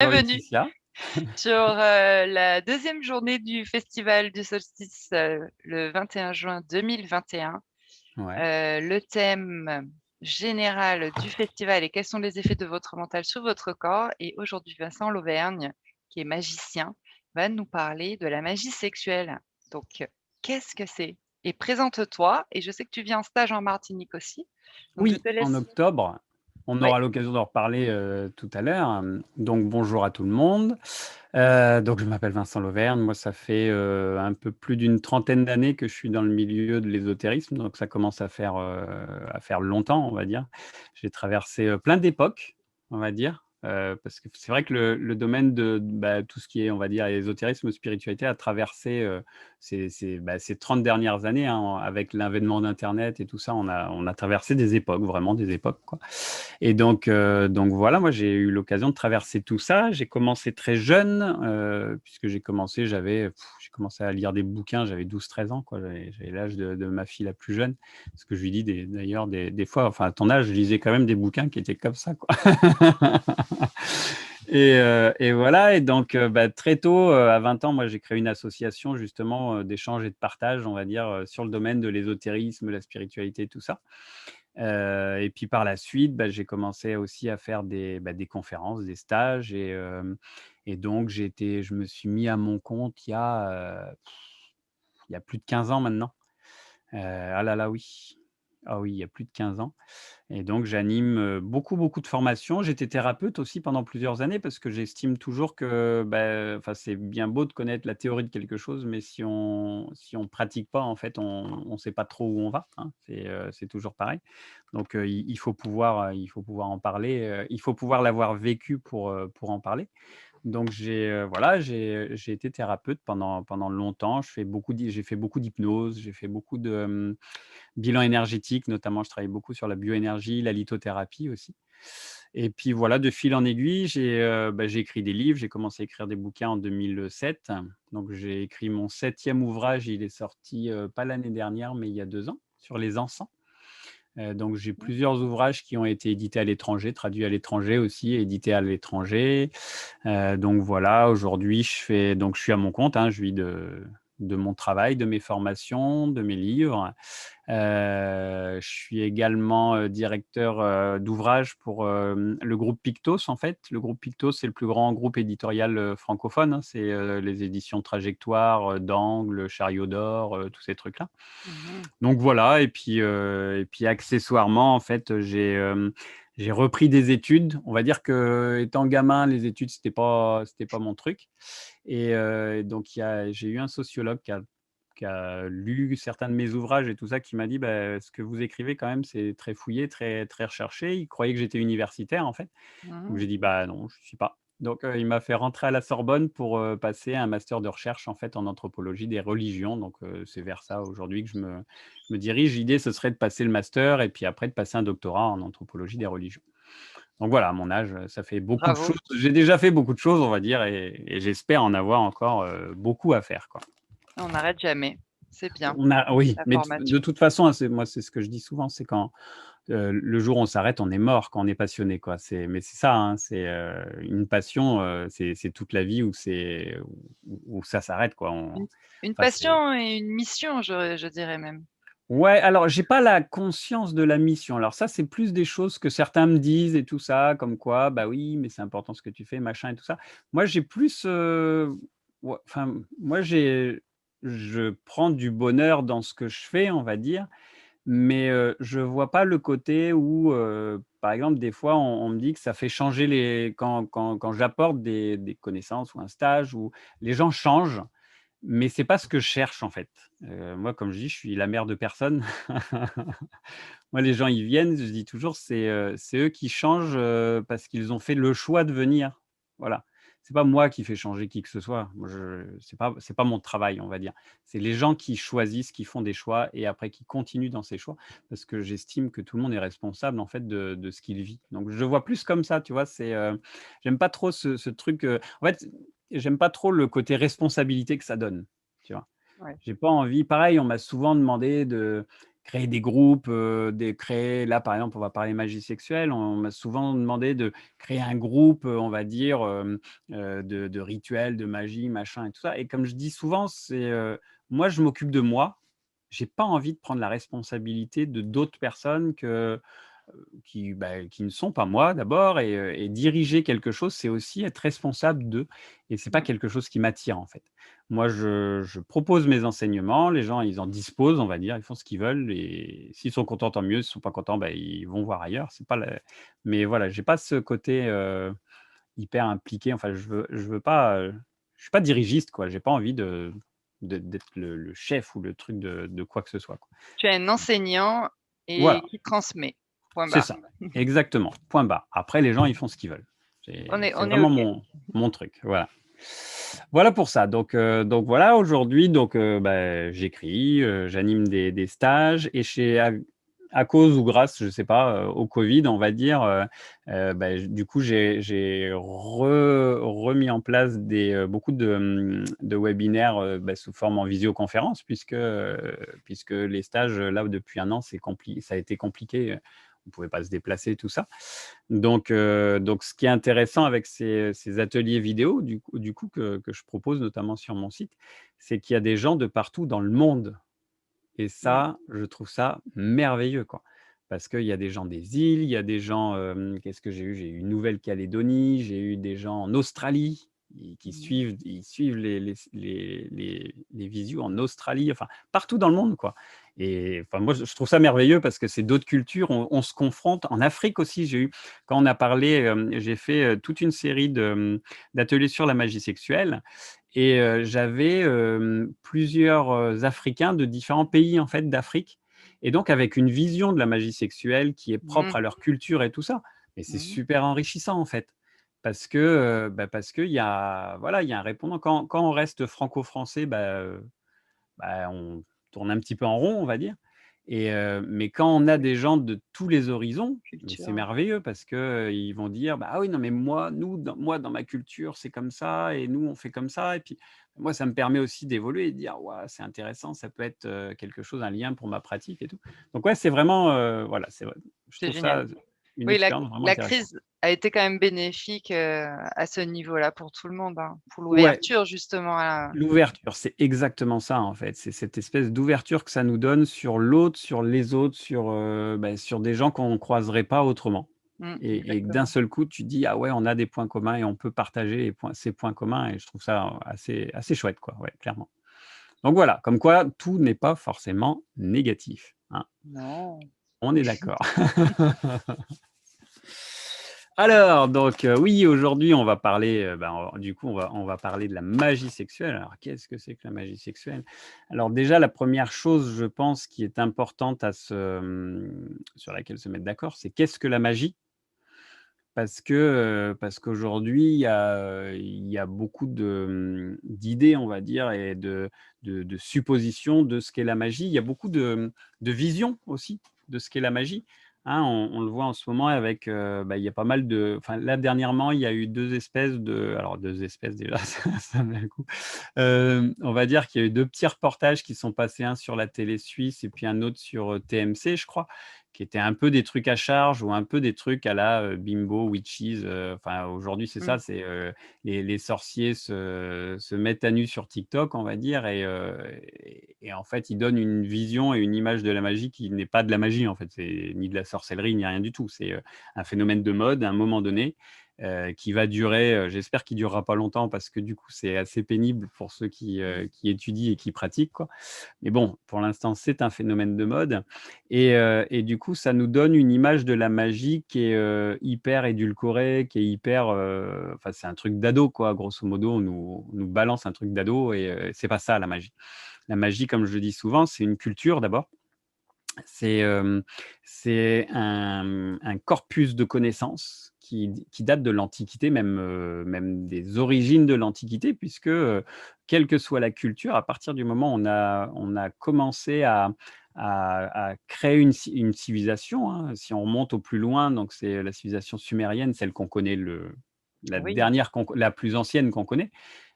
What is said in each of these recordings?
Bonjour Bienvenue Laetitia. sur la deuxième journée du Festival du Solstice le 21 juin 2021. Ouais. Le thème général du festival est quels sont les effets de votre mental sur votre corps. Et aujourd'hui, Vincent Lauvergne, qui est magicien, va nous parler de la magie sexuelle. Donc, qu'est-ce que c'est? Et présente-toi. Et je sais que tu viens en stage en Martinique aussi. Donc, je Oui, te en laisse. octobre. On Oui, aura l'occasion d'en reparler tout à l'heure. Donc bonjour à tout le monde. Donc je m'appelle Vincent Lauvergne. Moi, ça fait un peu plus d'une trentaine d'années que je suis dans le milieu de l'ésotérisme. Donc ça commence à faire longtemps, on va dire. J'ai traversé plein d'époques, on va dire. Parce que c'est vrai que le domaine de tout ce qui est, on va dire, ésotérisme, spiritualité a traversé ces 30 dernières années, hein, avec l'avènement d'Internet et tout ça, on a traversé des époques, vraiment des époques, quoi. Et donc voilà, moi j'ai eu l'occasion de traverser tout ça. J'ai commencé très jeune, puisque j'ai commencé à lire des bouquins, j'avais 12-13 ans, quoi. J'avais l'âge de ma fille la plus jeune. Ce que je lui dis d'ailleurs, des fois, enfin à ton âge, je lisais quand même des bouquins qui étaient comme ça, quoi. Et voilà, et donc très tôt, à 20 ans, moi j'ai créé une association justement d'échange et de partage, on va dire, sur le domaine de l'ésotérisme, la spiritualité, tout ça. Et puis par la suite, j'ai commencé aussi à faire des conférences, des stages, et donc je me suis mis à mon compte il y a plus de 15 ans maintenant. Ah là là, oui. Ah oui, il y a plus de 15 ans. Et donc j'anime, beaucoup, beaucoup de formations. J'étais thérapeute aussi pendant plusieurs années parce que j'estime toujours que, enfin, c'est bien beau de connaître la théorie de quelque chose, mais si on pratique pas, en fait, on sait pas trop où on va, hein. C'est toujours pareil. Donc il faut pouvoir en parler, il faut pouvoir l'avoir vécu pour en parler. Donc voilà, j'ai été thérapeute pendant longtemps. J'ai fait beaucoup d'hypnose, j'ai fait beaucoup de, bilan énergétique, notamment, je travaille beaucoup sur la bioénergie, la lithothérapie aussi. Et puis voilà, de fil en aiguille, j'ai écrit des livres. J'ai commencé à écrire des bouquins en 2007. Donc j'ai écrit mon 7e ouvrage. Il est sorti, pas l'année dernière, mais il y a 2 ans, sur les encens. Donc j'ai plusieurs ouvrages qui ont été édités à l'étranger, traduits à l'étranger aussi, édités à l'étranger. Donc voilà, aujourd'hui, je suis à mon compte, hein, je vis de mon travail, de mes formations, de mes livres. Je suis également, directeur, d'ouvrage pour, le groupe Pictos, en fait. Le groupe Pictos, c'est le plus grand groupe éditorial, francophone, hein. C'est, les éditions Trajectoire, d'Angle, Chariot d'or, tous ces trucs-là. Mhm. Donc voilà, et puis accessoirement, en fait, j'ai repris des études. On va dire que étant gamin, les études, c'était pas mon truc. Donc j'ai eu un sociologue qui a lu certains de mes ouvrages et tout ça, qui m'a dit: «Bah, ce que vous écrivez quand même, c'est très fouillé, très très recherché». Il croyait que j'étais universitaire, en fait. Donc Mhm. j'ai dit: «Bah non, je ne suis pas». Donc il m'a fait rentrer à la Sorbonne pour, passer un master de recherche, en fait, en anthropologie des religions. Donc c'est vers ça aujourd'hui que je me dirige. L'idée, ce serait de passer le master et puis après de passer un doctorat en anthropologie des religions. Donc voilà, à mon âge, ça fait beaucoup de Bravo. choses. J'ai déjà fait beaucoup de choses, on va dire, et j'espère en avoir encore, beaucoup à faire, quoi. On n'arrête jamais. C'est bien, Oui, la mais de formation. toute façon, hein, c'est ce que je dis souvent, c'est quand, le jour où on s'arrête, on est mort quand on est passionné, quoi. Mais c'est ça, hein, une passion, c'est toute la vie où ça s'arrête, quoi. Une une Enfin, c'est passion et une mission, je dirais même. Ouais, alors j'ai pas la conscience de la mission. Alors ça, c'est plus des choses que certains me disent et tout ça, comme quoi: «Bah oui, mais c'est important ce que tu fais, machin et tout ça». Moi, j'ai plus, ouais, enfin, moi, je prends du bonheur dans ce que je fais, on va dire, mais je vois pas le côté où, par exemple, des fois, on me dit que ça fait changer quand j'apporte des connaissances ou un stage où les gens changent, mais c'est pas ce que je cherche, en fait. Moi, comme je dis, je suis la mère de personne. Moi, les gens, ils viennent, je dis toujours, c'est eux qui changent, parce qu'ils ont fait le choix de venir. Voilà. C'est pas moi qui fais changer qui que ce soit. Moi, c'est pas mon travail, on va dire. C'est les gens qui choisissent, qui font des choix et après qui continuent dans ces choix, parce que j'estime que tout le monde est responsable, en fait, de ce qu'il vit. Donc je le vois plus comme ça, tu vois? J'aime pas trop ce truc, en fait, j'aime pas trop le côté responsabilité que ça donne, tu vois? Ouais. J'ai pas envie, pareil, on m'a souvent demandé créer des groupes, créer là, par exemple, on va parler magie sexuelle, on m'a souvent demandé de créer un groupe, on va dire, de rituels, de magie, machin et tout ça et comme je dis souvent, moi, je m'occupe de moi. J'ai pas envie de prendre la responsabilité de d'autres personnes qui ne sont pas moi d'abord et diriger quelque chose, c'est aussi être responsable d'eux et c'est pas Mmh. quelque chose qui m'attire, en fait. Moi, je propose mes enseignements, les gens, ils en disposent, on va dire, ils font ce qu'ils veulent et s'ils sont contents, tant mieux, s'ils sont pas contents, bah, ils vont voir ailleurs, c'est pas la mais voilà, j'ai pas ce côté, hyper impliqué, enfin, je veux pas, je suis pas dirigiste, quoi, j'ai pas envie d'être le chef ou le truc de quoi que ce soit, quoi. Tu es un enseignant et Voilà. qui transmet. Point C'est barre. ça, exactement, point barre. Après les gens, ils font ce qu'ils veulent. C'est On est vraiment OK. mon truc, voilà. Voilà pour ça, donc voilà, aujourd'hui, j'écris, j'anime des stages et chez à cause ou grâce, je sais pas, au covid, on va dire, du coup, j'ai remis en place beaucoup de webinaires, sous forme en visioconférence puisque les stages, là, depuis 1 an, ça a été compliqué, on pouvait pas se déplacer, tout ça. Donc ce qui est intéressant avec ces ateliers vidéo, du coup que je propose notamment sur mon site, c'est qu'il y a des gens de partout dans le monde et Mmh. ça, je trouve ça merveilleux, quoi. Parce qu'il y a des gens des îles, il y a des gens, qu'est-ce que j'ai eu? J'ai eu Nouvelle-Calédonie, j'ai eu des gens en Australie qui Mmh. suivent les visios en Australie, enfin partout dans le monde, quoi et enfin moi je trouve ça merveilleux parce que c'est d'autres cultures, on se confronte. En Afrique aussi, quand on a parlé, j'ai fait, toute une série d'ateliers sur la magie sexuelle et j'avais, plusieurs, Africains de différents pays, en fait, d'Afrique et donc avec une vision de la magie sexuelle qui est propre Mmh. à leur culture et tout ça. Et c'est Mmh. super enrichissant, en fait, parce qu'il y a voilà, il y a un répondant. Quand on reste franco-français, on tourne un petit peu en rond, on va dire mais quand on a des gens de tous les horizons, mais c'est Culture. merveilleux parce que, ils vont dire: «Bah, ah oui, non, mais dans ma culture, c'est comme ça et nous, on fait comme ça» et puis, moi, ça me permet aussi d'évoluer et de dire: «Waouh, c'est intéressant, ça peut être, quelque chose, un lien pour ma pratique et tout». Donc ouais, c'est vraiment, voilà, c'est vrai. Je C'est trouve génial. ça une Oui, la expérience vraiment la intéressante. crise a été quand même bénéfique, à ce niveau-là pour tout le monde, hein, pour Ouais. l'ouverture justement à L'ouverture, c'est exactement ça, en fait. C'est cette espèce d'ouverture que ça nous donne sur l'autre, sur les autres, sur des gens qu'on ne croiserait pas autrement et que d'un exactement. seul coup, tu dis: «Ah ouais, on a des points communs et on peut partager ces points communs» et je trouve ça assez chouette, quoi, ouais, clairement. Donc voilà, comme quoi tout n'est pas forcément négatif, hein. Non. On est d'accord. Alors donc, oui, aujourd'hui, on va parler, du coup, on va parler de la magie sexuelle. Alors, qu'est-ce que c'est que la magie sexuelle? Alors déjà, la première chose, je pense, qui est importante sur laquelle se mettre d'accord, c'est qu'est-ce que la magie? Parce qu'aujourd'hui, il y a beaucoup d'idées, on va dire et de suppositions de ce qu'est la magie. Il y a beaucoup de visions aussi de ce qu'est la magie, hein. On le voit en ce moment avec, il y a pas mal enfin là dernièrement, il y a eu 2 espèces alors 2 espèces déjà, ça met un coup. On va dire qu'il y a eu 2 petits reportages qui sont passés, un sur la télé suisse et puis un autre sur, TMC, je crois, qui étaient un peu des trucs à charge ou un peu des trucs à la, Bimbo, Witches, enfin aujourd'hui c'est Mmh. ça, les sorciers se mettent à nu sur TikTok, on va dire et en fait, ils donnent une vision et une image de la magie qui n'est pas de la magie, en fait. C'est ni de la sorcellerie, ni rien du tout. C'est, un phénomène de mode à un moment donné, qui va durer, j'espère qu'il durera pas longtemps parce que du coup, c'est assez pénible pour ceux qui étudient et qui pratiquent, quoi. Mais bon, pour l'instant, c'est un phénomène de mode et du coup, ça nous donne une image de la magie qui est, hyper édulcorée, qui est hyper, enfin, c'est un truc d'ado, quoi. Grosso modo, on nous balance un truc d'ado et c'est pas ça la magie. La magie, comme je le dis souvent, c'est une culture d'abord. C'est, c'est un corpus de connaissances qui date de l'Antiquité, même des origines de l'Antiquité puisque, quelle que soit la culture, à partir du moment où on a commencé à créer une civilisation, hein. Si on remonte au plus loin, donc c'est la civilisation sumérienne, celle qu'on connaît la Oui. dernière la plus ancienne qu'on connaît.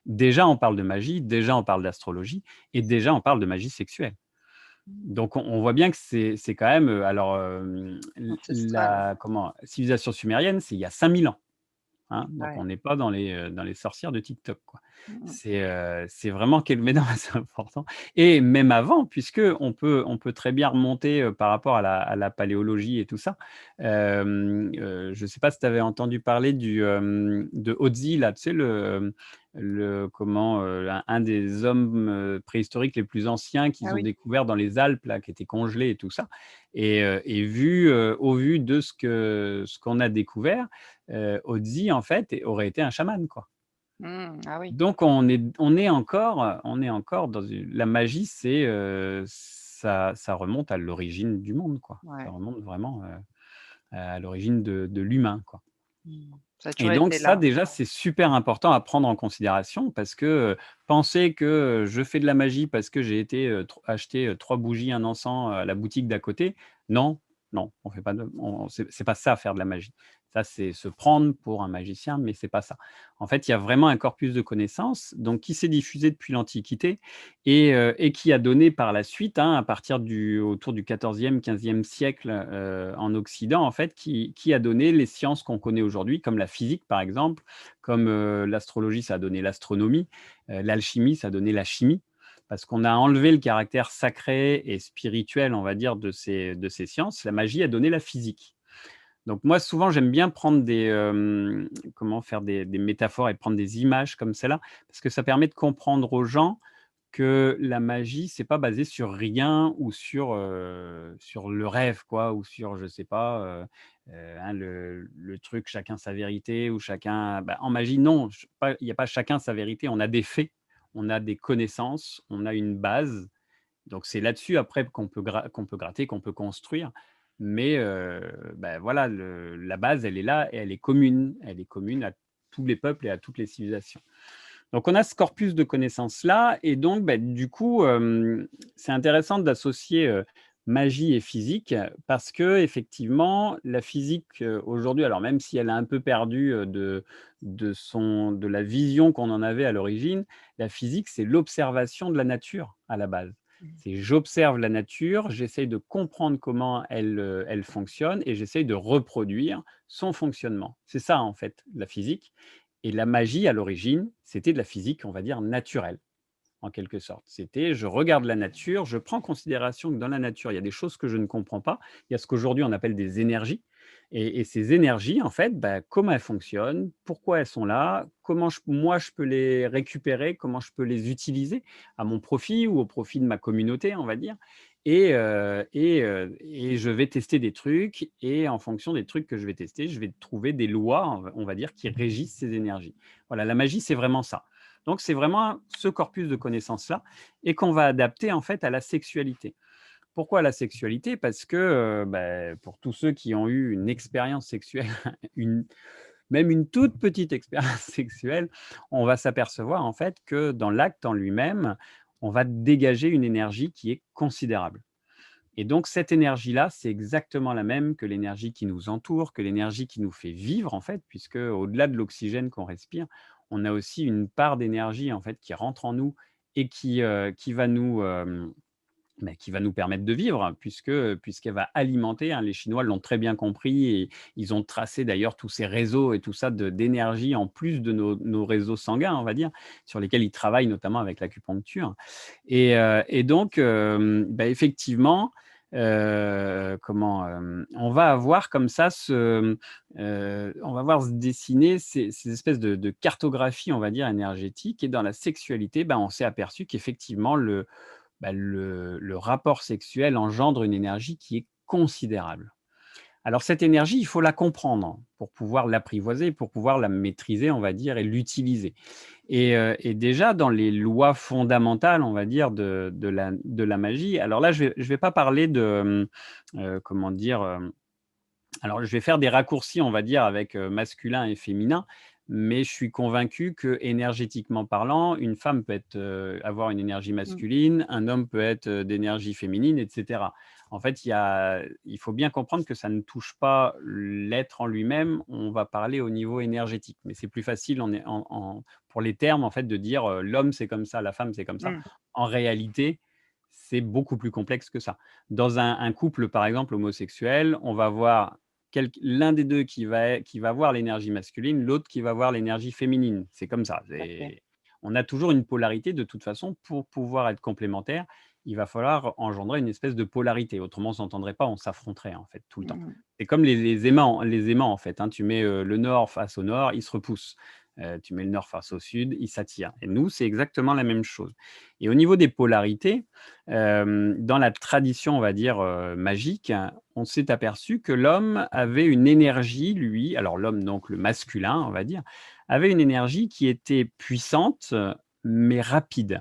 Déjà, on parle de magie, déjà on parle d'astrologie et déjà on parle de magie sexuelle. Donc on voit bien que c'est quand même, alors, Ancestral. la comment? Civilisation sumérienne, c'est il y a 5 000 ans. Hein, donc Ouais. on n'est pas dans les sorcières de TikTok, quoi. Mmh mh. C'est vraiment mais non, c'est important et même avant puisque on peut très bien remonter, par rapport à la paléologie et tout ça. Je ne sais pas si tu avais entendu parler de Otzi là, tu sais le comment, un des hommes, préhistoriques les plus anciens Ah qu'ils ont oui. découvert dans les Alpes là, qui étaient congelés et tout ça et vu, au vu de ce qu'on a découvert, Otzi, en fait, aurait été un chaman, quoi. Mmh. Ah oui. Donc on est encore dans la magie, ça remonte à l'origine du monde, quoi. Ça Ouais. remonte vraiment, à l'origine de l'humain, quoi. Mmh. Ça a Et toujours donc été ça, là. déjà, c'est super important à prendre en considération parce que, penser que, je fais de la magie parce que j'ai été, acheter, 3 bougies, un encens, à la boutique d'à côté. Non, non, on fait pas de on c'est pas ça faire de la magie. Ça, c'est se prendre pour un magicien, mais c'est pas ça. En fait, il y a vraiment un corpus de connaissances, donc qui s'est diffusé depuis l'Antiquité et qui a donné par la suite, hein, à partir autour du 14e, 15e siècle, en Occident, en fait, qui a donné les sciences qu'on connaît aujourd'hui, comme la physique, par exemple, comme, l'astrologie, ça a donné l'astronomie, l'alchimie, ça a donné la chimie. Parce qu'on a enlevé le caractère sacré et spirituel, on va dire, de ces sciences. La magie a donné la physique. Donc moi, souvent, j'aime bien prendre faire des métaphores et prendre des images comme celle-là, parce que ça permet de comprendre aux gens que la magie, c'est pas basé sur rien ou sur le rêve quoi, ou sur je sais pas, hein, le truc chacun sa vérité ou chacun en magie non, il y a pas chacun sa vérité, on a des faits, on a des connaissances, on a une base. Donc c'est là-dessus après qu'on peut gratter, qu'on peut construire. Mais voilà, la base, elle est là et elle est commune. Elle est commune à tous les peuples et à toutes les civilisations. Donc on a ce corpus de connaissances-là et donc du coup, c'est intéressant d'associer, magie et physique parce que effectivement, la physique, aujourd'hui, alors même si elle a un peu perdu, de la vision qu'on en avait à l'origine, la physique, c'est l'observation de la nature à la base. Mmh. C'est j'observe la nature, j'essaye de comprendre comment elle fonctionne et j'essaye de reproduire son fonctionnement. C'est ça en fait la physique et la magie, à l'origine, c'était de la physique, on va dire, naturelle, en quelque sorte. C'était, je regarde la nature, je prends en considération que dans la nature, il y a des choses que je ne comprends pas. Il y a ce qu'aujourd'hui on appelle des énergies. Et ces énergies, en fait, comment elles fonctionnent, pourquoi elles sont là, comment moi je peux les récupérer, comment je peux les utiliser à mon profit ou au profit de ma communauté, on va dire. Et je vais tester des trucs et en fonction des trucs que je vais tester, je vais trouver des lois, on va dire, qui régissent ces énergies. Voilà, la magie, c'est vraiment ça. Donc c'est vraiment ce corpus de connaissances-là et qu'on va adapter en fait à la sexualité. Pourquoi la sexualité? Parce que, pour tous ceux qui ont eu une expérience sexuelle, une même une toute petite expérience sexuelle, on va s'apercevoir en fait que dans l'acte en lui-même, on va dégager une énergie qui est considérable. Et donc cette énergie-là, c'est exactement la même que l'énergie qui nous entoure, que l'énergie qui nous fait vivre en fait, puisque au-delà de l'oxygène qu'on respire, on a aussi une part d'énergie en fait qui rentre en nous et qui va nous permettre de vivre puisqu'elle va alimenter, hein, les Chinois l'ont très bien compris et ils ont tracé d'ailleurs tous ces réseaux et tout ça d'énergie en plus de nos réseaux sanguins, on va dire, sur lesquels ils travaillent notamment avec l'acupuncture. Et donc, effectivement, on va avoir comme ça on va voir se dessiner ces espèces de cartographie, on va dire, énergétique et dans la sexualité, on s'est aperçu qu'effectivement le rapport sexuel engendre une énergie qui est considérable. Alors cette énergie, il faut la comprendre pour pouvoir l'apprivoiser, pour pouvoir la maîtriser, on va dire et l'utiliser. Et déjà dans les lois fondamentales, on va dire de la magie, alors là je vais pas parler de, comment dire, alors, je vais faire des raccourcis, on va dire, avec, masculin et féminin, mais je suis convaincu que énergétiquement parlant, une femme peut avoir une énergie Mmh. masculine, un homme peut être, d'énergie féminine et cetera. En fait, il faut bien comprendre que ça ne touche pas l'être en lui-même, on va parler au niveau énergétique. Mais c'est plus facile pour les termes, en fait, de dire, l'homme c'est comme ça, la femme c'est comme ça. Mmh. En réalité, c'est beaucoup plus complexe que ça. Dans un couple, par exemple, homosexuel, on va voir l'un des 2 qui va avoir l'énergie masculine, l'autre qui va avoir l'énergie féminine. C'est comme ça. OK. On a toujours une polarité de toute façon pour pouvoir être complémentaires. Il va falloir engendrer une espèce de polarité. Autrement, on ne s'entendrait pas, on s'affronterait en fait tout le temps. Mmh. C'est comme les aimants en fait, hein. Tu mets, le nord face au nord, ils se repoussent. Tu mets le nord face au sud, ils s'attirent. Et nous, c'est exactement la même chose. Et au niveau des polarités, dans la tradition, on va dire, magique, on s'est aperçu que l'homme avait une énergie, lui, alors l'homme donc le masculin, on va dire, avait une énergie qui était puissante, mais rapide.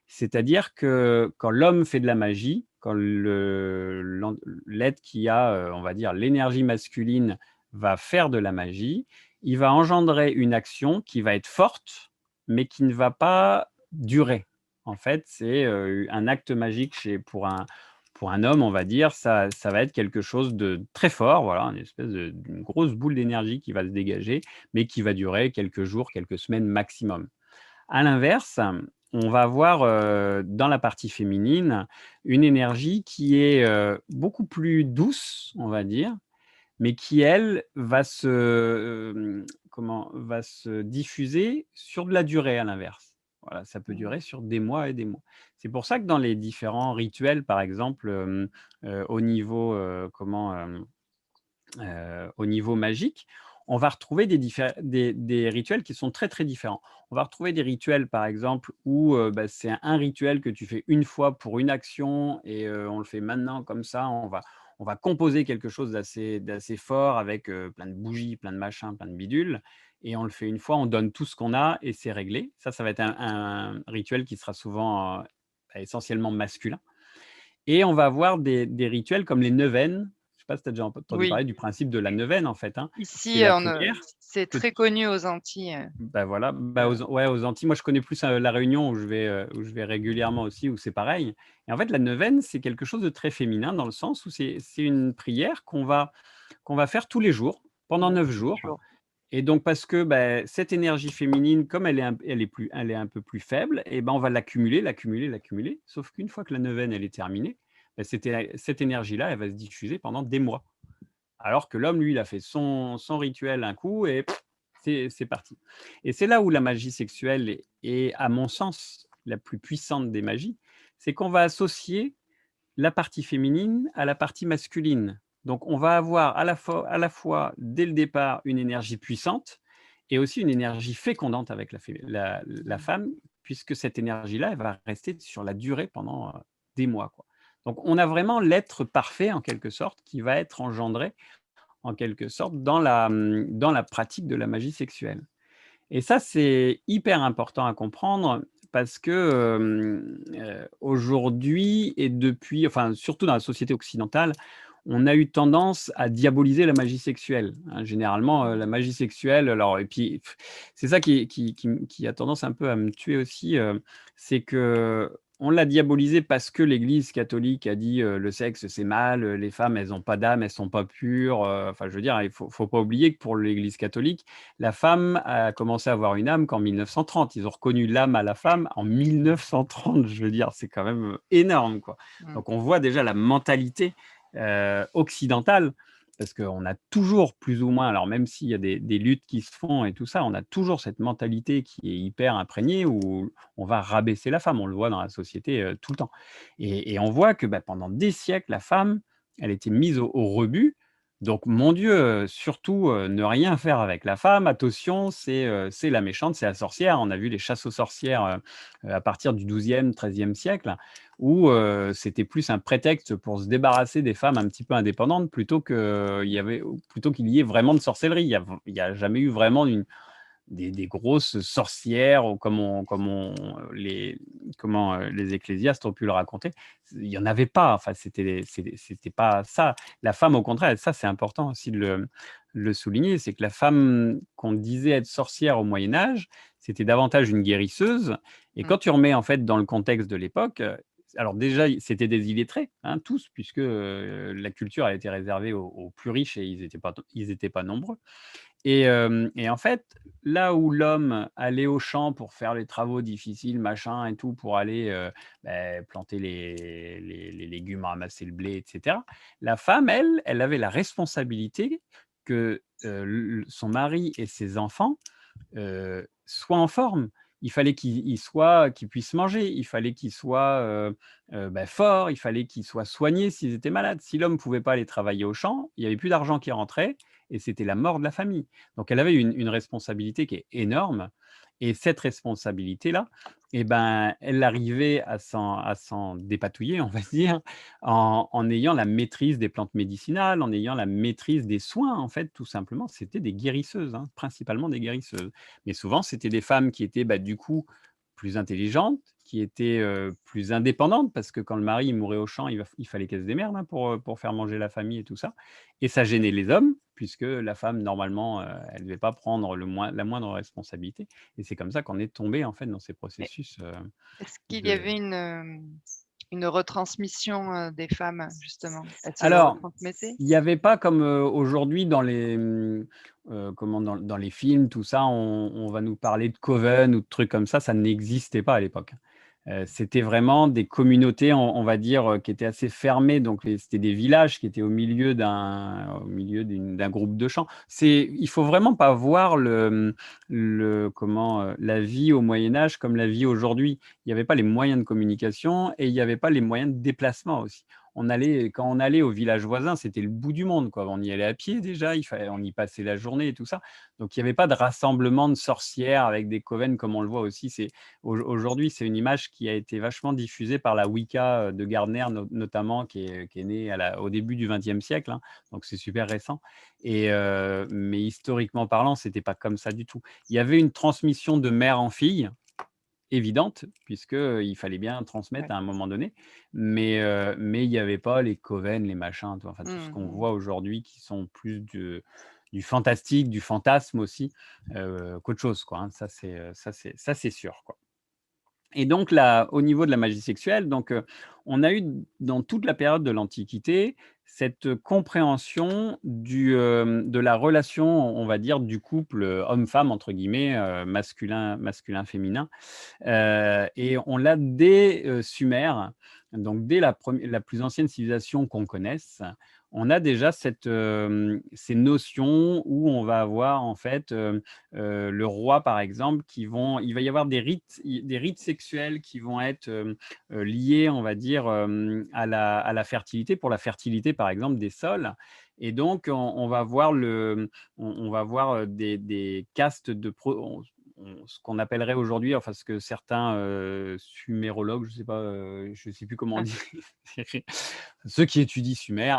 C'est-à-dire que quand l'homme fait de la magie, quand l'être qui a, on va dire, l'énergie masculine va faire de la magie, il va engendrer une action qui va être forte, mais qui ne va pas durer. En fait, c'est, un acte magique pour un homme, on va dire, ça va être quelque chose de très fort, voilà, une espèce d'une grosse boule d'énergie qui va se dégager, mais qui va durer quelques jours, quelques semaines maximum. À l'inverse, on va avoir, dans la partie féminine, une énergie qui est, beaucoup plus douce, on va dire, mais qui elle, va se diffuser sur de la durée à l'inverse. Voilà, ça peut Mmh. durer sur des mois et des mois. C'est pour ça que dans les différents rituels, par exemple, au niveau, au niveau magique, on va retrouver des rituels qui sont très, très différents. On va retrouver des rituels, par exemple, où, c'est un rituel que tu fais une fois pour une action et on le fait maintenant comme ça. On va composer quelque chose d'assez fort avec, plein de bougies, plein de machins, plein de bidules et on le fait une fois, on donne tout ce qu'on a et c'est réglé. Ça va être un rituel qui sera souvent, essentiellement masculin. Et on va avoir des rituels comme les neuvaines. Je ne sais pas si tu as déjà entendu Oui, parler du principe de la neuvaine, en fait, hein. C'est ici, la on, prière c'est que très connu aux Antilles, bah, voilà, bah, aux Antilles. Moi, je connais plus, La Réunion où je vais régulièrement aussi, où c'est pareil. Et en fait, la neuvaine, c'est quelque chose de très féminin dans le sens où c'est une prière qu'on va faire tous les jours, pendant 9 jours. toujours. Et donc parce que, cette énergie féminine, comme elle est un peu plus faible et ben, on va l'accumuler, l'accumuler, l'accumuler. Sauf qu'une fois que la neuvaine, elle est terminée, cette énergie-là, elle va se diffuser pendant des mois. Alors que l'homme, lui, il a fait son rituel un coup et c'est parti. Et c'est là où la magie sexuelle est, à mon sens, la plus puissante des magies, c'est qu'on va associer la partie féminine à la partie masculine. Donc on va avoir à la fois dès le départ une énergie puissante et aussi une énergie fécondante avec la Mmh. femme, puisque cette énergie-là, elle va rester sur la durée pendant, des mois, quoi. Donc on a vraiment l'être parfait en quelque sorte qui va être engendré en quelque sorte dans la pratique de la magie sexuelle. Et ça, c'est hyper important à comprendre parce que, aujourd'hui et depuis enfin, surtout dans la société occidentale, on a eu tendance à diaboliser la magie sexuelle, hein. Généralement, la magie sexuelle alors et puis c'est ça qui a tendance un peu à me tuer aussi, c'est qu'on l'a diabolisé parce que l'Église catholique a dit, «Le sexe, c'est mal, les femmes, elles ont pas d'âme, elles sont pas pures», enfin, je veux dire, il faut pas oublier que pour l'Église catholique, la femme a commencé à avoir une âme qu'en 1930. Ils ont reconnu l'âme à la femme en 1930, je veux dire, c'est quand même énorme, quoi. Mmh. Donc on voit déjà la mentalité, occidentale, parce qu'on a toujours plus ou moins alors même s'il y a des luttes qui se font et tout ça, on a toujours cette mentalité qui est hyper imprégnée où on va rabaisser la femme. On le voit dans la société, tout le temps et on voit que, pendant des siècles, la femme, elle était mise au rebut donc mon Dieu, surtout, ne rien faire avec la femme. Attention, c'est la méchante, c'est la sorcière. On a vu les chasses aux sorcières, à partir du XIIe, XIIIe siècle où, c'était plus un prétexte pour se débarrasser des femmes un petit peu indépendantes plutôt qu'il y ait vraiment de sorcellerie. Il y a jamais eu vraiment des grosses sorcières ou les ecclésiastes ont pu le raconter. Il y en avait pas, enfin c'était pas ça. La femme au contraire et ça c'est important aussi de le souligner, c'est que la femme qu'on disait être sorcière au Moyen Âge, c'était davantage une guérisseuse et Mmh. quand tu remets en fait dans le contexte de l'époque, alors déjà, c'était des illettrés, hein, tous, puisque, la culture, elle était réservée aux plus riches et ils étaient pas nombreux. Et en fait, là où l'homme allait au champ pour faire les travaux difficiles, machin et tout, pour aller, planter les légumes, ramasser le blé et cetera, la femme, elle avait la responsabilité que, l son mari et ses enfants, soient en forme. Il fallait qu'ils puissent manger, il fallait qu'ils soient, forts, il fallait qu'ils soient soignés s'ils étaient malades. Si l'homme ne pouvait pas aller travailler au champ, il y avait plus d'argent qui rentrait et c'était la mort de la famille. Donc elle avait une responsabilité qui est énorme et cette responsabilité-là, et ben, elle arrivait à s'en dépatouiller, on va dire, en ayant la maîtrise des plantes médicinales, en ayant la maîtrise des soins, en fait, tout simplement. C'était des guérisseuses, hein, principalement des guérisseuses. Mais souvent, c'était des femmes qui étaient, du coup, plus intelligentes, qui étaient, plus indépendantes parce que quand le mari, il mourait au champ, il fallait qu'elle se démerde, hein, pour faire manger la famille et tout ça et ça gênait les hommes puisque la femme, normalement, elle ne devait pas prendre la moindre responsabilité et c'est comme ça qu'on est tombé, en fait, dans ces Mais processus, est-ce qu'il y de avait une retransmission, des femmes justement? Elles se le alors, retransmettaient? il n'y avait pas comme, aujourd'hui dans les, comment dans les films, tout ça, on va nous parler de coven ou de trucs comme ça n'existait pas à l'époque. C'était vraiment des communautés, on va dire, qui étaient assez fermées, donc c'était des villages qui étaient au milieu d'un groupe de champs. Il faut vraiment pas voir la vie au Moyen Âge comme la vie aujourd'hui. Il y avait pas les moyens de communication et il y avait pas les moyens de déplacement aussi. Quand on allait au village voisin, c'était le bout du monde, quoi. On y allait à pied déjà, on y passait la journée et tout ça. Donc il y avait pas de rassemblement de sorcières avec des coven comme on le voit aussi. Aujourd'hui, c'est une image qui a été vachement diffusée par la Wicca, de Gardner notamment qui est née au début du XXe siècle, hein, donc c'est super récent mais historiquement parlant, c'était pas comme ça du tout. Il y avait une transmission de mère en fille, évidente, puisque, il fallait bien transmettre Ouais. à un moment donné, mais il y avait pas les coven, les machins, tu vois? Enfin, tout ce Mmh qu'on mh. voit aujourd'hui qui sont plus du fantastique, du fantasme aussi, qu'autre chose, quoi, hein. Ça c'est sûr, quoi. Et donc là, au niveau de la magie sexuelle, donc, on a eu dans toute la période de l'Antiquité, cette compréhension de la relation, on va dire, du couple, «homme-femme» entre guillemets, masculin-féminin. Et on l'a dès, Sumer, donc dès la plus ancienne civilisation qu'on connaisse, on a déjà ces notions où on va avoir en fait, le roi par exemple il va y avoir des rites sexuels qui vont être, liés on va dire, à la fertilité, pour la fertilité par exemple des sols et donc on va voir on va voir, des castes de pro ce qu'on appellerait aujourd'hui, enfin ce que certains, sumérologues, je sais plus comment on dit, ceux qui étudient Sumer,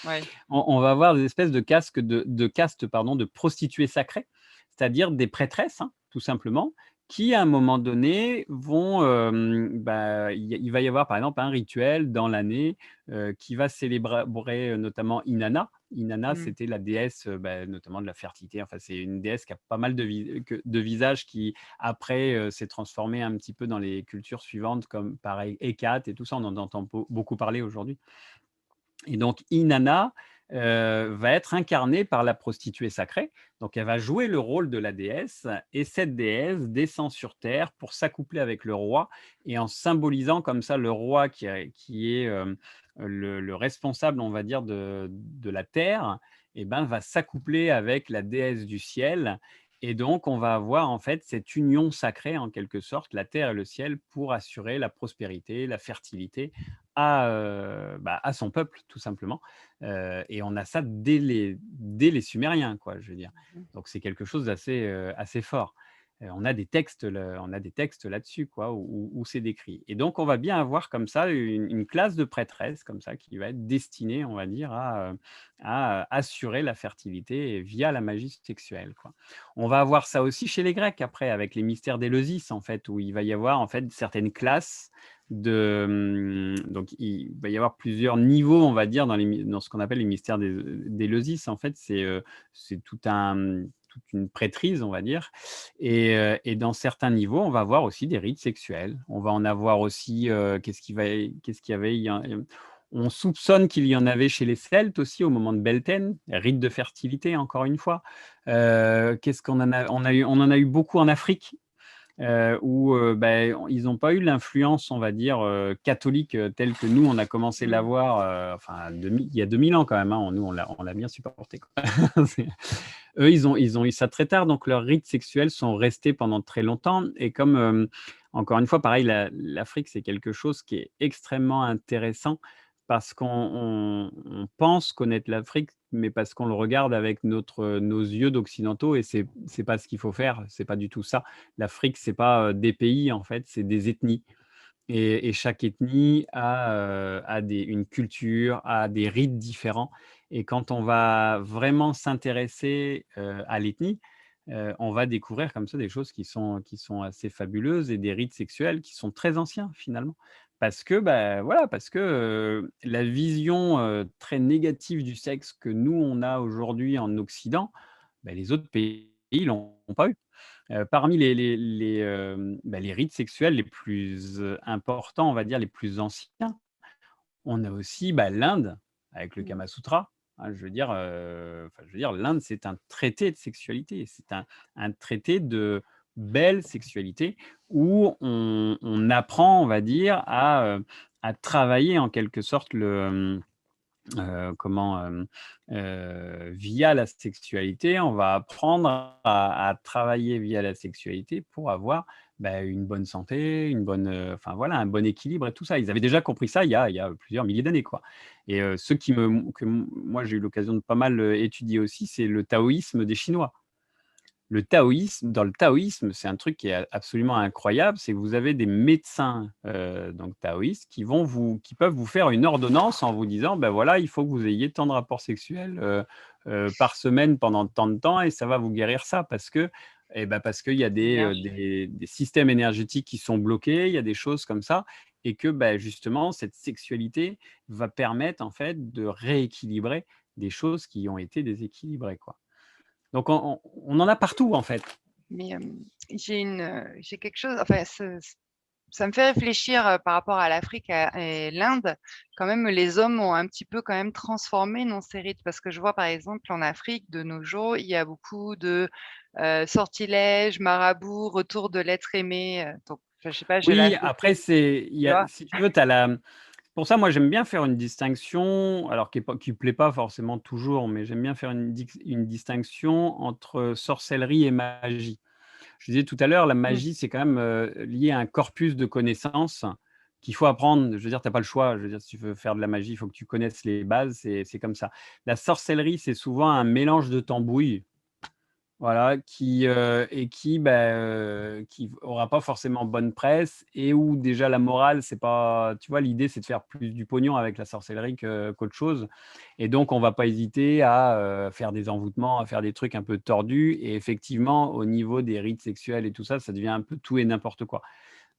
Ouais. on va avoir des espèces de castes pardon, de prostituées sacrées, c'est-à-dire des prêtresses, hein, tout simplement, qui à un moment donné vont, il va y avoir par exemple un rituel dans l'année, qui va célébrer, notamment Inanna. Inanna, Mmh. c'était la déesse, notamment de la fertilité, enfin c'est une déesse qui a pas mal de visages qui après, s'est transformée un petit peu dans les cultures suivantes comme pareil Hécate et tout ça, on en entend beaucoup parler aujourd'hui. Et donc Inanna, va être incarnée par la prostituée sacrée. Donc elle va jouer le rôle de la déesse et cette déesse descend sur terre pour s'accoupler avec le roi et en symbolisant comme ça le roi qui est, le responsable, on va dire, de la terre et ben, va s'accoupler avec la déesse du ciel et donc on va avoir en fait cette union sacrée en quelque sorte, la terre et le ciel pour assurer la prospérité, la fertilité à son peuple tout simplement, et on a ça dès les Sumériens quoi, je veux dire. Mmh. Donc c'est quelque chose d'assez fort. On a des textes là-dessus quoi, où c'est décrit et donc on va bien avoir comme ça une classe de prêtresses comme ça qui va être destinée, on va dire à assurer la fertilité via la magie sexuelle quoi. On va avoir ça aussi chez les Grecs après avec les mystères d'Éleusis en fait, où il va y avoir en fait certaines classes donc il va y avoir plusieurs niveaux, on va dire, dans ce qu'on appelle les mystères d'Éleusis. En fait, c'est toute une prêtrise, on va dire. Et dans certains niveaux, on va avoir aussi des rites sexuels. On va en avoir aussi, qu'est-ce qu'il y avait? On soupçonne qu'il y en avait chez les Celtes aussi au moment de Beltane, rite de fertilité encore une fois. Qu'est-ce qu'on en a on en a eu beaucoup en Afrique, où, ils n'ont pas eu l'influence, on va dire, catholique, telle que nous, on a commencé Mmh. l'avoir, enfin, il y a 2000 ans quand même, hein. Nous, on l'a bien supporté, quoi. C'est eux, ils ont eu ça très tard, donc leurs rites sexuels sont restés pendant très longtemps et comme, encore une fois, pareil, l'Afrique, c'est quelque chose qui est extrêmement intéressant parce qu'on pense connaître l'Afrique, mais parce qu'on le regarde avec nos yeux d'occidentaux et c'est pas ce qu'il faut faire, c'est pas du tout ça. L'Afrique, c'est pas, des pays, en fait, c'est des ethnies et chaque ethnie a une culture, a des rites différents et quand on va vraiment s'intéresser, à l'ethnie, on va découvrir comme ça des choses qui sont assez fabuleuses et des rites sexuels qui sont très anciens, finalement. Parce que, voilà, parce que, la vision, très négative du sexe que nous, on a aujourd'hui en Occident, les autres pays l'ont pas eu. Parmi les rites sexuels les plus, importants, on va dire les plus anciens, on a aussi, l'Inde avec le Mmh. Kama Sutra, hein. Je veux dire l'Inde, c'est un traité de sexualité. C'est un traité de belle sexualité où on apprend, on va dire, à travailler en quelque sorte via la sexualité, on va apprendre à travailler via la sexualité pour avoir, une bonne santé, enfin voilà, un bon équilibre et tout ça. Ils avaient déjà compris ça il y a plusieurs milliers d'années, quoi. Et ceux moi j'ai eu l'occasion de pas mal, étudier aussi, c'est le taoïsme des Chinois. Dans le taoïsme, c'est un truc qui est absolument incroyable, c'est que vous avez des médecins, donc taoïstes qui peuvent vous faire une ordonnance en vous disant: «Ben voilà, il faut que vous ayez tant de rapports sexuels, par semaine pendant tant de temps et ça va vous guérir ça». Parce qu'il y a L'énergie. des systèmes énergétiques qui sont bloqués, il y a des choses comme ça et que, justement cette sexualité va permettre en fait de rééquilibrer des choses qui ont été déséquilibrées, quoi. Donc on en a partout, en fait. Mais, j'ai quelque chose, enfin, ça me fait réfléchir, par rapport à l'Afrique et l'Inde. Quand même, les hommes ont un petit peu quand même transformé, non, ces rites? Parce que je vois, par exemple, en Afrique, de nos jours, il y a beaucoup de, sortilèges, marabouts, retour de l'être aimé, donc enfin, je sais pas, je Oui, après l'associe, c'est il y tu a vois? si tu veux, tu as la pour ça, moi, j'aime bien faire une distinction, alors qui plaît pas forcément toujours, mais j'aime bien faire une distinction entre sorcellerie et magie. Je disais tout à l'heure, la Mmh. magie, c'est quand même, lié à un corpus de connaissances qu'il faut apprendre. Je veux dire, tu as pas le choix. Je veux dire, si tu veux faire de la magie, il faut que tu connaisses les bases, c'est comme ça. La sorcellerie, c'est souvent un mélange de tambouilles. Voilà, qui aura pas forcément bonne presse et où déjà la morale, c'est pas tu vois, l'idée, c'est de faire plus du pognon avec la sorcellerie qu'autre chose et donc on va pas hésiter à, faire des envoûtements, à faire des trucs un peu tordus et effectivement, au niveau des rites sexuels et tout ça, ça devient un peu tout et n'importe quoi.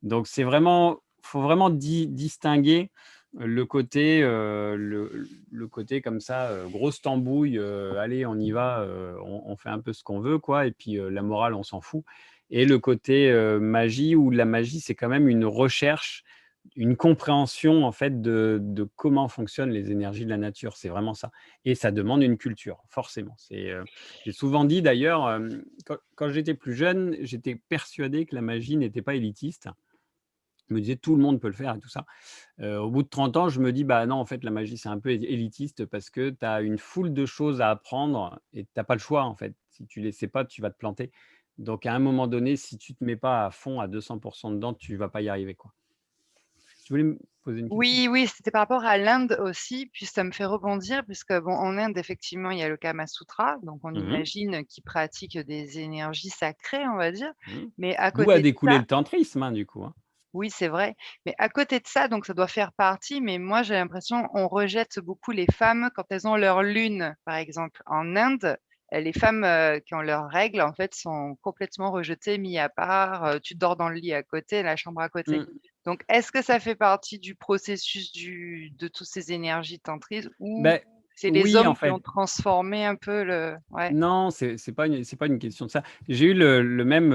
Donc c'est vraiment faut vraiment distinguer le côté comme ça, grosse tambouille, allez on y va, on fait un peu ce qu'on veut quoi et puis, la morale on s'en fout et le côté, magie où la magie c'est quand même une recherche, une compréhension en fait de comment fonctionnent les énergies de la nature, c'est vraiment ça et ça demande une culture, forcément. J'ai souvent dit d'ailleurs, quand j'étais plus jeune, j'étais persuadé que la magie n'était pas élitiste. Je me disais: «Tout le monde peut le faire» et tout ça. Au bout de 30 ans, je me dis: «Bah, non, en fait, la magie, c'est un peu élitiste parce que tu as une foule de choses à apprendre et tu as pas le choix, en fait. Si tu les sais pas, tu vas te planter. Donc à un moment donné, si tu te mets pas à fond, à 200 dedans, tu vas pas y arriver, quoi». Tu voulais me poser une question? Oui, oui, c'était par rapport à l'Inde aussi, puis ça me fait rebondir puisque bon, en Inde, effectivement, il y a le Kama Sutra, donc on Mmh mh. imagine qu'ils pratiquent des énergies sacrées, on va dire. Mmh. Mais à D'où a côté de découlé ça, le tantrisme, hein, du coup, hein. oui, c'est vrai, mais à côté de ça, donc ça doit faire partie, mais moi j'ai l'impression on rejette beaucoup les femmes quand elles ont leur lune, par exemple. En Inde, les femmes, qui ont leurs règles, en fait, sont complètement rejetées, mis à part, tu dors dans le lit à côté, la chambre à côté. Mmh. Donc est-ce que ça fait partie du processus de toutes ces énergies tantristes ou Beh C'est les Oui, hommes en qui fait. ont transformé un peu le ouais. Non, c'est pas une question de ça. J'ai eu le même,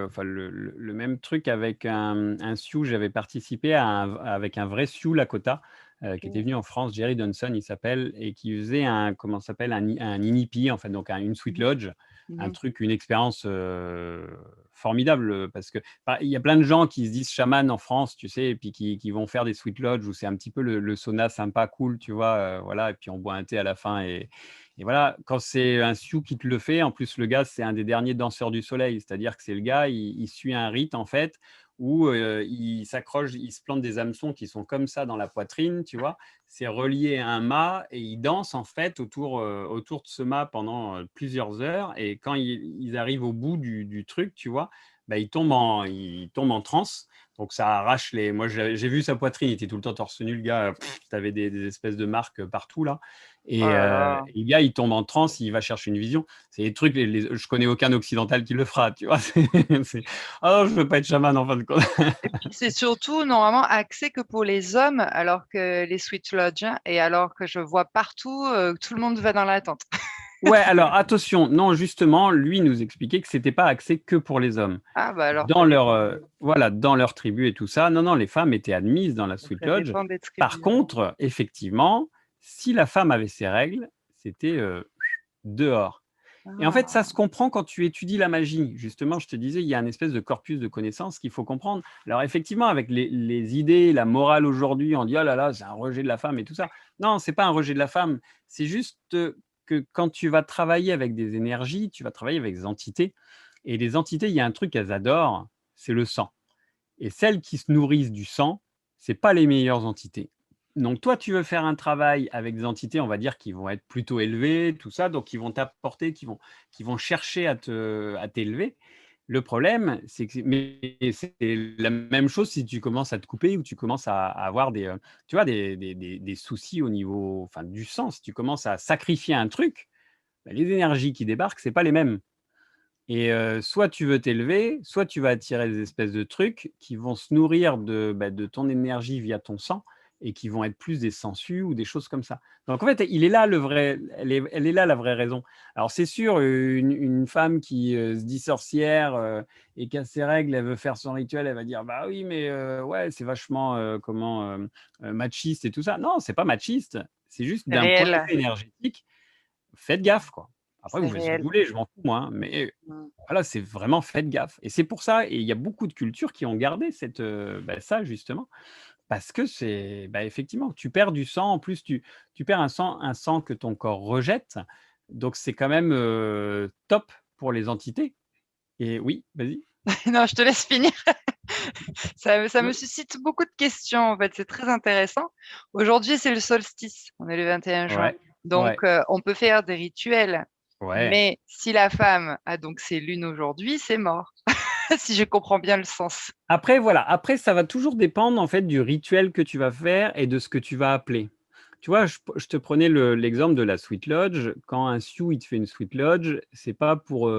enfin le même truc avec un sioux. J'avais participé avec un vrai sioux Lakota, qui était Mmh. venu en France, Jerry Johnson il s'appelle et qui faisait un comment ça s'appelle? Un inipi en fait, donc une sweet Mmh. lodge, Mmh un mh. truc, une expérience, formidable, parce que, bah, il y a plein de gens qui se disent chaman en France, tu sais? Et puis qui vont faire des sweet lodge où c'est un petit peu le sauna sympa, cool, tu vois? Voilà et puis on boit un thé à la fin et voilà, quand c'est un sioux qui te le fait, en plus le gars, c'est un des derniers danseurs du soleil. C'est-à-dire que c'est le gars, il suit un rite en fait, où, il s'accroche, il se plante des hameçons qui sont comme ça dans la poitrine, tu vois? C'est relié à un mât et il danse en fait autour de ce mât pendant, plusieurs heures et quand ils arrivent au bout du truc, tu vois? Bah, il tombe en transe, donc ça arrache les moi j'ai vu sa poitrine, il était tout le temps torse nu le gars, tu avais des espèces de marques, partout là. Oh Et, là là. et le gars, il tombe en transe, il va chercher une vision. C'est des trucs, je connais aucun occidental qui le fera, tu vois. Ah non, je veux pas être chaman en fin de compte. Et puis c'est surtout normalement axé que pour les hommes, alors que les sweet lodge hein, et alors que je vois partout, tout le monde va dans la tente. Ouais, alors attention, non, justement, lui nous expliquait que c'était pas axé que pour les hommes. Ah bah alors ça Dans leur, dépend. voilà, dans leur tribu et tout ça, non, non, les femmes étaient admises dans la Donc Sweet ça Lodge. dépend des Par tribus alors. contre, effectivement, si la femme avait ses règles, c'était, dehors. Et en fait, ça Ah! se comprend quand tu étudies la magie. Justement, je te disais, il y a un espèce de corpus de connaissances qu'il faut comprendre. Alors effectivement, avec les idées, la morale aujourd'hui, on dit: «Oh là là, c'est un rejet de la femme» et tout ça. Non, c'est pas un rejet de la femme, c'est juste, que quand tu vas travailler avec des énergies, tu vas travailler avec des entités et les entités, il y a un truc qu'elles adorent, c'est le sang et celles qui se nourrissent du sang, c'est pas les meilleures entités. Donc toi, tu veux faire un travail avec des entités, on va dire, qui vont être plutôt élevées, tout ça, donc qui vont t'apporter, qui vont chercher à t'élever. Le problème, c'est que c'est la même chose si tu commences à te couper ou tu commences à avoir tu vois, des soucis au niveau, enfin, du sang. Si tu commences à sacrifier un truc, bah, les énergies qui débarquent, c'est pas les mêmes. Et soit tu veux t'élever, soit tu vas attirer des espèces de trucs qui vont se nourrir de ton énergie via ton sang et qui vont être plus des sangsues ou des choses comme ça. Donc en fait, il est là le vrai elle est là la vraie raison. Alors c'est sûr, une femme qui, se dit sorcière, et qui a ses règles, elle veut faire son rituel, elle va dire: «Bah oui, mais ouais, c'est vachement, machiste et tout ça». Non, c'est pas machiste, c'est juste C'est d'un point de réel, vue énergétique, faites gaffe, quoi. Après vous c'est faites ce que vous réel. voulez, je m'en fous moi, hein, mais Mmh. voilà, c'est vraiment faites gaffe et c'est pour ça et il y a beaucoup de cultures qui ont gardé ça justement parce que c'est, effectivement, tu perds du sang, en plus tu perds un sang que ton corps rejette, donc c'est quand même, top pour les entités et oui, vas-y. Non, je te laisse finir. Ça me Ouais, suscite beaucoup de questions, en fait, c'est très intéressant. Aujourd'hui, c'est le solstice, on est le 21 juin, ouais, donc ouais, on peut faire des rituels, ouais. mais si la femme a donc ses lunes aujourd'hui, c'est mort, si je comprends bien le sens. Après voilà, après ça va toujours dépendre en fait du rituel que tu vas faire et de ce que tu vas appeler. Tu vois, je te prenais l'exemple de la sweet lodge. Quand un sioux, il te fait une sweet lodge, c'est pas pour,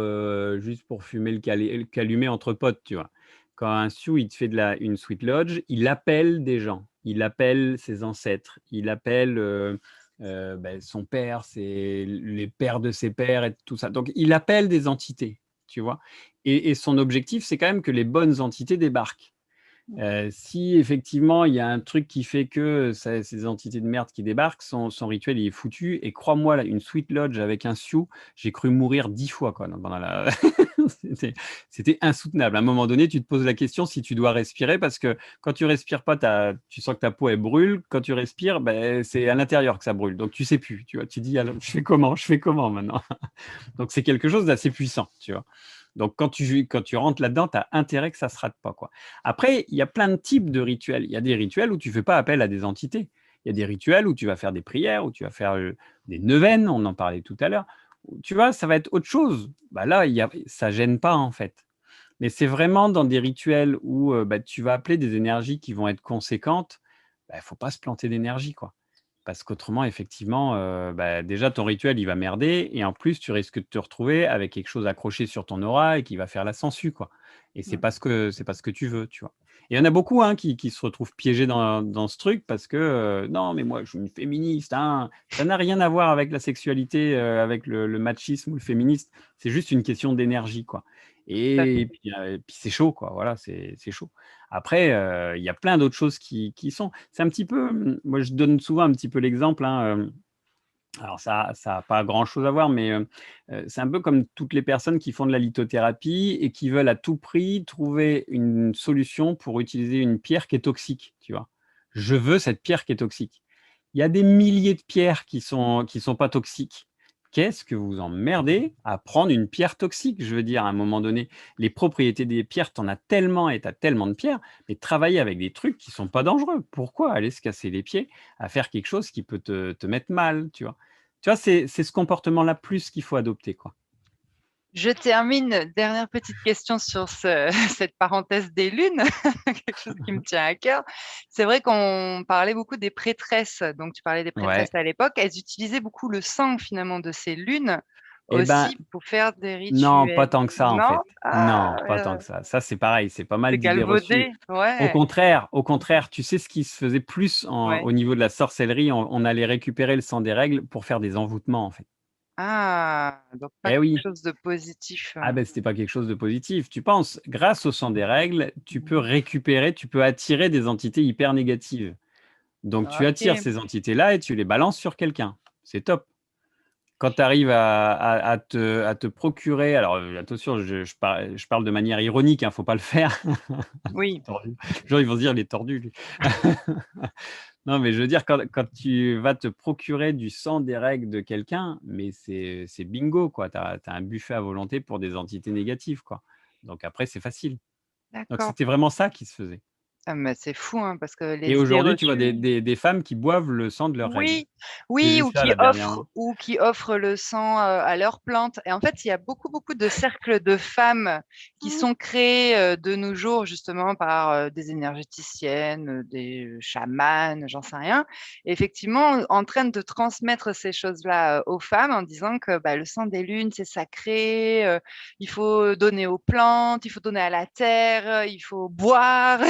juste pour fumer le calumet entre potes, tu vois? Quand un sioux, il te fait une sweet lodge, il appelle des gens. Il appelle ses ancêtres, il appelle, son père, les pères de ses pères et tout ça. Donc il appelle des entités, tu vois? Et son objectif, c'est quand même que les bonnes entités débarquent. Si effectivement il y a un truc qui fait que ces entités de merde qui débarquent, son rituel il est foutu et crois-moi là, une sweet lodge avec un sioux, j'ai cru mourir 10 fois quoi, pendant la c'était c'était insoutenable. À un moment donné, tu te poses la question si tu dois respirer parce que quand tu respires pas, tu sens que ta peau elle brûle. Quand tu respires, c'est à l'intérieur que ça brûle. Donc tu sais plus, tu vois? Tu dis: «Alors je fais comment? Je fais comment maintenant?» Donc c'est quelque chose d'assez puissant, tu vois? Donc quand tu rentres là-dedans, tu as intérêt que ça se rate pas, quoi. Après, il y a plein de types de rituels. Il y a des rituels où tu fais pas appel à des entités. Il y a des rituels où tu vas faire des prières, où tu vas faire, des neuvaines, on en parlait tout à l'heure. Tu vois, ça va être autre chose. Bah, là, ça gêne pas, en fait. Mais c'est vraiment dans des rituels où, tu vas appeler des énergies qui vont être conséquentes, faut pas se planter d'énergie, quoi. Parce qu'autrement, effectivement, bah, déjà ton rituel, il va merder et en plus, tu risques de te retrouver avec quelque chose accroché sur ton aura et qui va faire la sangsue, quoi et Mmh. c'est pas ce que tu veux, tu vois? Et il y en a beaucoup, hein, qui se retrouvent piégés dans ce truc parce que, «Non, mais moi, je suis une féministe, hein». Ça n'a rien à voir avec la sexualité, avec le machisme ou le féministe. C'est juste une question d'énergie, quoi Tout à fait. et puis c'est chaud, quoi. Voilà, c'est chaud. Après, il y a plein d'autres choses qui sont c'est un petit peu, moi je donne souvent un petit peu l'exemple, hein, alors ça a pas grand chose à voir, mais, c'est un peu comme toutes les personnes qui font de la lithothérapie et qui veulent à tout prix trouver une solution pour utiliser une pierre qui est toxique, tu vois? Je veux cette pierre qui est toxique. Il y a des milliers de pierres qui sont pas toxiques. Qu'est-ce que vous emmerdez à prendre une pierre toxique? Je veux dire, à un moment donné, les propriétés des pierres, tu en as tellement et tu as tellement de pierres, mais travailler avec des trucs qui sont pas dangereux. Pourquoi aller se casser les pieds à faire quelque chose qui peut te mettre mal, tu vois? Tu vois, c'est ce comportement-là plus qu'il faut adopter, quoi. Je termine, dernière petite question sur ce cette parenthèse des lunes, quelque chose qui me tient à cœur. C'est vrai qu'on parlait beaucoup des prêtresses, donc tu parlais des Ouais. prêtresses à l'époque. Elles utilisaient beaucoup le sang finalement de ces lunes Et ben, aussi pour faire des non, pas rituels, tant que ça, en non? fait. Ah, Non, pas tant que ça. Ça, c'est pareil, c'est pas c'est mal d'idées reçues. galvaudé, ouais, Au contraire, tu sais ce qui se faisait plus ouais. au niveau de la sorcellerie? On allait récupérer le sang des règles pour faire des envoûtements, en fait. Ah, donc pas Eh quelque oui! chose de positif, Ah ben, c'était pas quelque chose de positif. Tu penses, grâce au sang des règles, tu peux récupérer, tu peux attirer des entités hyper négatives. Donc tu attires OK. ces entités-là et tu les balances sur quelqu'un. C'est top. Quand tu arrives à te procurer alors, attention, je parle de manière ironique, hein, faut pas le faire. Oui, Tordu. Les gens, ils vont se dire: «Il est tordu lui». Non, mais je veux dire quand tu vas te procurer du sang des règles de quelqu'un, mais c'est bingo quoi. Tu as un buffet à volonté pour des entités négatives, quoi. Donc après, c'est facile. Donc d'accord. c'était vraiment ça qui se faisait. Ah mais c'est fou, hein, parce que Et les idées aujourd'hui, tu vois reçues. des femmes qui boivent le sang de leurs règles. Oui, J'ai oui, vu ça là dernièrement. ou qui offrent le sang, à leurs plantes et en fait, il y a beaucoup, beaucoup de cercles de femmes qui sont créés, de nos jours justement par, des énergéticiennes, des chamanes, j'en sais rien. Et effectivement, en train de transmettre ces choses-là, aux femmes en disant que, bah, le sang des lunes, c'est sacré, il faut donner aux plantes, il faut donner à la terre, il faut boire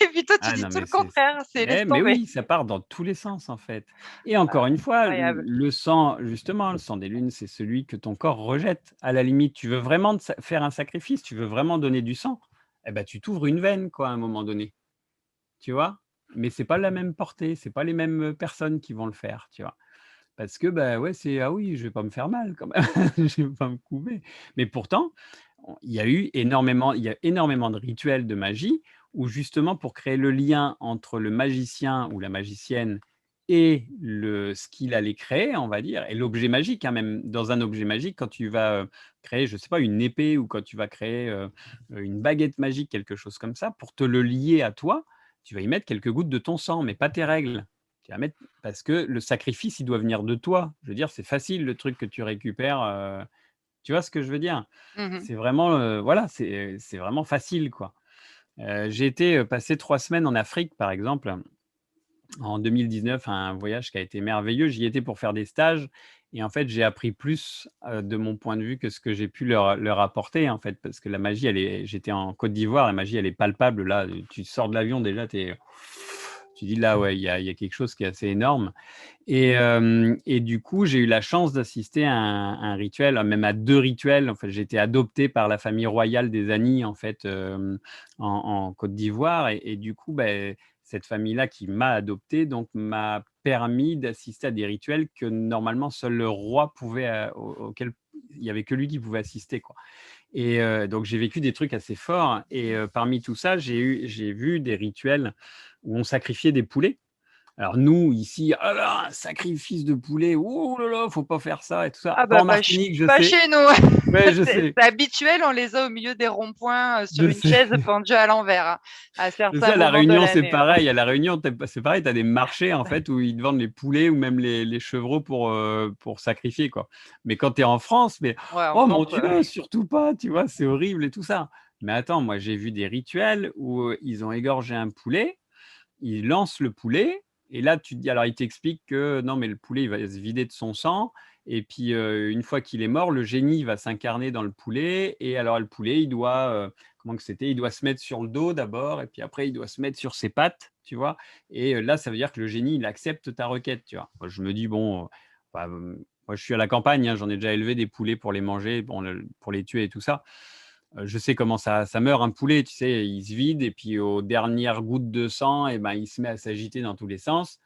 et puis toi, tu Ah dis non, tout mais le contraire, c'est laisse mais tomber. oui, ça part dans tous les sens, en fait. Et Ah, encore une fois, incroyable. le sang, justement, le sang des lunes, c'est celui que ton corps rejette. À la limite, tu veux vraiment faire un sacrifice, tu veux vraiment donner du sang, eh ben, tu t'ouvres une veine, quoi, à un moment donné, tu vois? Mais c'est pas la même portée, c'est pas les mêmes, personnes qui vont le faire, tu vois? Parce que, bah, ouais, c'est: «Ah oui, je vais pas me faire mal quand même, je vais pas me couver». Mais pourtant, il y a énormément de rituels de magie où justement pour créer le lien entre le magicien ou la magicienne et ce qu'il allait créer, on va dire et l'objet magique, hein, même dans un objet magique, quand tu vas, créer, je sais pas, une épée ou quand tu vas créer, une baguette magique, quelque chose comme ça, pour te le lier à toi, tu vas y mettre quelques gouttes de ton sang, mais pas tes règles. Tu vas mettre parce que le sacrifice, il doit venir de toi. Je veux dire, c'est facile le truc que tu récupères, tu vois ce que je veux dire? Mmh mh. C'est vraiment, voilà, c'est vraiment facile, quoi. J'ai été, passer 3 semaines en Afrique, par exemple, en 2019, un voyage qui a été merveilleux. J'y étais pour faire des stages et en fait, j'ai appris plus, de mon point de vue que ce que j'ai pu leur apporter, en fait, parce que la magie, j'étais en Côte d'Ivoire, la magie, elle est palpable, là, tu sors de l'avion déjà, tu dis: «Là, ouais, il y a quelque chose qui est assez énorme». Et du coup, j'ai eu la chance d'assister à un rituel, même à 2 rituels. En fait, j'ai été adopté par la famille royale des Ani, en fait, en Côte d'Ivoire et du coup, beh, cette famille-là qui m'a adopté, donc m'a permis d'assister à des rituels que normalement seul le roi pouvait, auxquels il y avait que lui qui pouvait assister, quoi. Et donc j'ai vécu des trucs assez forts et parmi tout ça, j'ai vu des rituels où on sacrifiait des poulets. Alors nous, ici, ah là, un sacrifice de poulet, ouh là là, faut pas faire ça et tout ça. Ah Pas bah, en Martinique, je pas sais. chez nous. Ouais, je C'est sais, habituel, on les a au milieu des ronds-points, sur je une sais. chaise pendue à l'envers, hein, à Je certains sais, à La moments de Réunion, c'est l'année, hein. pareil. À La Réunion, c'est pareil, tu as des marchés, en fait, où ils te vendent les poulets ou même les chevreaux pour sacrifier, quoi. Mais quand tu es en France, mais: Ouais, en «Oh mon France, Dieu, surtout pas!» tu vois? C'est horrible et tout ça. Mais attends, moi, j'ai vu des rituels où, ils ont égorgé un poulet, ils lancent le poulet Et là, tu te dis alors il t'explique que non, mais le poulet, il va se vider de son sang et puis, une fois qu'il est mort, le génie va s'incarner dans le poulet et alors le poulet, il doit, comment que c'était? Il doit se mettre sur le dos d'abord et puis après il doit se mettre sur ses pattes, tu vois? Et là, ça veut dire que le génie, il accepte ta requête, tu vois? Moi, je me dis: «Bon, bah, moi, je suis à la campagne, hein, j'en ai déjà élevé des poulets pour les manger, bon, pour les tuer et tout ça. Je sais comment ça meurt un poulet, tu sais? Il se vide et puis aux dernières gouttes de sang et ben, il se met à s'agiter dans tous les sens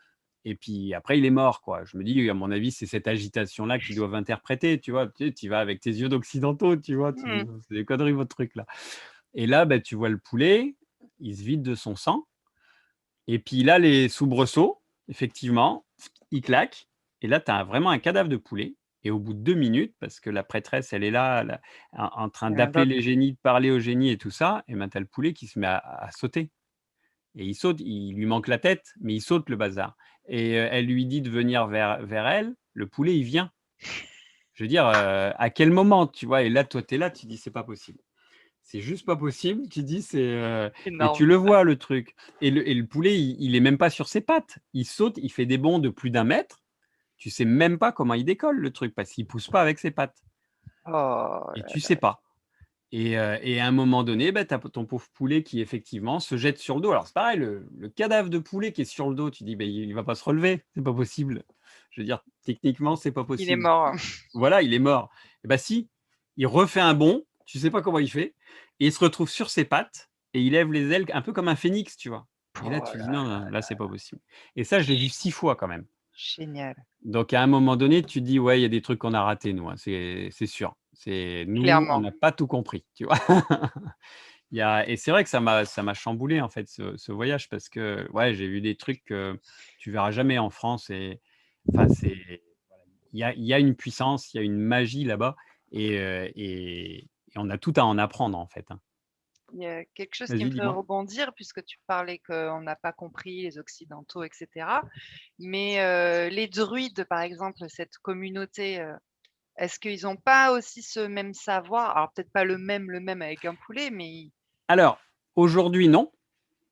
et puis après il est mort, quoi. Je me dis, à mon avis, c'est cette agitation-là qu'ils doivent interpréter, tu vois? Tu sais, tu y vas avec tes yeux d'occidentaux, tu vois? Tu dis: Mmh. «Oh, c'est des conneries votre truc là» et là, bah, tu vois le poulet, il se vide de son sang et puis là, les soubresauts, effectivement, il claque et là, tu as vraiment un cadavre de poulet et au bout de 2 minutes, parce que la prêtresse, elle est là, là, en train Il d'appeler invoque. les génies, de parler aux génies et tout ça et ben, tu as le poulet qui se met à sauter et il saute, il lui manque la tête, mais il saute le bazar et elle lui dit de venir vers elle, le poulet, il vient. Je veux dire, à quel moment, tu vois? Et là, toi, tu es là, tu dis: «C'est pas possible». C'est juste pas possible, tu dis, et tu Énorme le ça. vois le truc et le poulet, il est même pas sur ses pattes. Il saute, il fait des bonds de plus d'1 mètre. Tu sais même pas comment il décolle le truc parce qu'il pousse pas avec ses pattes Oh et là tu là. sais pas et à un moment donné, bah, tu as ton pauvre poulet qui effectivement se jette sur le dos. Alors c'est pareil, le cadavre de poulet qui est sur le dos, tu dis: «Beh, il va pas se relever, c'est pas possible». Je veux dire, techniquement, c'est pas Il est possible. mort. Voilà, il est mort. Et bah si, il refait un bond, tu sais pas comment il fait et il se retrouve sur ses pattes et il lève les ailes un peu comme un phénix, tu vois? Et là, Oh tu dis: là «Non, là, non, là, c'est pas possible» et ça, je l'ai vu 6 fois quand même. génial, Donc à un moment donné, tu te dis: «Ouais, il y a des trucs qu'on a ratés nous, hein», c'est sûr. C'est nous, on clairement. n'a pas tout compris, tu vois? Il y a et c'est vrai que ça m'a chamboulé en fait ce voyage parce que, ouais, j'ai vu des trucs que tu verras jamais en France et enfin c'est voilà, il y a une puissance, il y a une magie là-bas et on a tout à en apprendre en fait, hein. Il y a quelque chose qui me Vas-y, fait dis-moi? rebondir puisque tu parlais qu'on n'a pas compris les occidentaux et cetera. Mais, les druides, par exemple, cette communauté, est-ce qu'ils ont pas aussi ce même savoir? Alors peut-être pas le même avec un poulet, mais ils Alors, aujourd'hui non.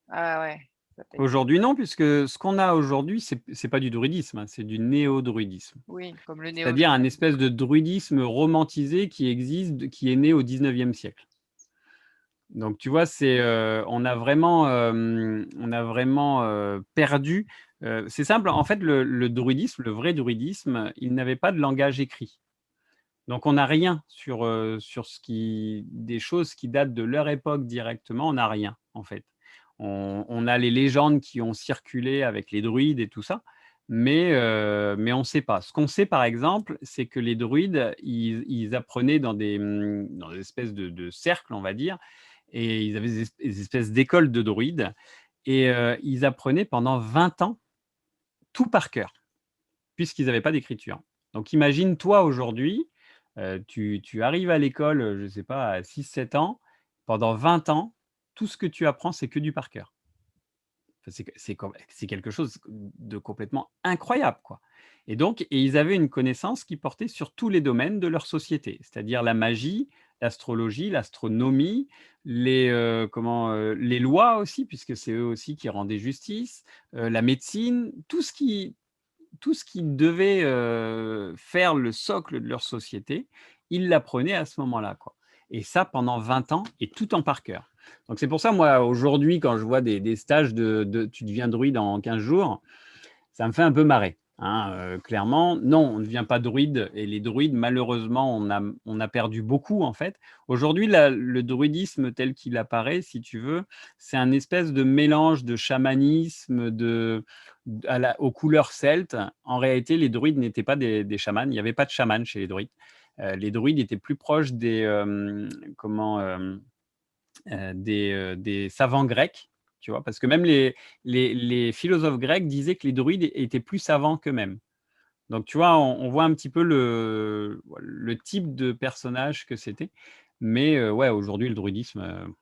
ah ouais, ça peut être Aujourd'hui non, puisque ce qu'on a aujourd'hui, c'est pas du druidisme, hein, c'est du néo-druidisme. oui, comme le C'est-à-dire un néo-chamanisme. espèce de druidisme romantisé qui existe, qui est né au 19e siècle. Donc tu vois, on a vraiment perdu, c'est simple, en fait, le druidisme, le vrai druidisme, il n'avait pas de langage écrit. Donc on n'a rien sur ce qui des choses qui datent de leur époque directement, on n'a rien, en fait. On a les légendes qui ont circulé avec les druides et tout ça, mais on ne sait pas. Ce qu'on sait, par exemple, c'est que les druides, ils apprenaient dans des espèces de cercles, on va dire, et ils avaient des espèces d'écoles de druides et ils apprenaient pendant 20 ans tout par cœur, puisqu'ils n'avaient pas d'écriture. Donc imagine toi aujourd'hui, tu arrives à l'école, je ne sais pas, à 6-7 ans, pendant 20 ans, tout ce que tu apprends, c'est que du par cœur. Enfin, c'est quelque chose de complètement incroyable, quoi. Et ils avaient une connaissance qui portait sur tous les domaines de leur société, c'est-à-dire la magie, l'astrologie, l'astronomie, les lois aussi, puisque c'est eux aussi qui rendaient justice, la médecine, tout ce qui devait, faire le socle de leur société, ils l'apprenaient à ce moment-là, quoi. Et ça pendant 20 ans et tout en par cœur. Donc c'est pour ça, moi, aujourd'hui, quand je vois des stages de «tu deviens druide en 15 jours», ça me fait un peu marrer, hein, clairement. Non, on ne devient pas druide et les druides, malheureusement, on a perdu beaucoup, en fait. Aujourd'hui, le druidisme tel qu'il apparaît, si tu veux, c'est un espèce de mélange de chamanisme, aux couleurs celtes. En réalité, les druides n'étaient pas des chamans, il n'y avait pas de chaman chez les druides. Les druides étaient plus proches des savants grecs, tu vois? Parce que même les philosophes grecs disaient que les druides étaient plus savants qu'eux-mêmes. Donc tu vois, on voit un petit peu le type de personnage que c'était. Mais ouais, aujourd'hui, le druidisme,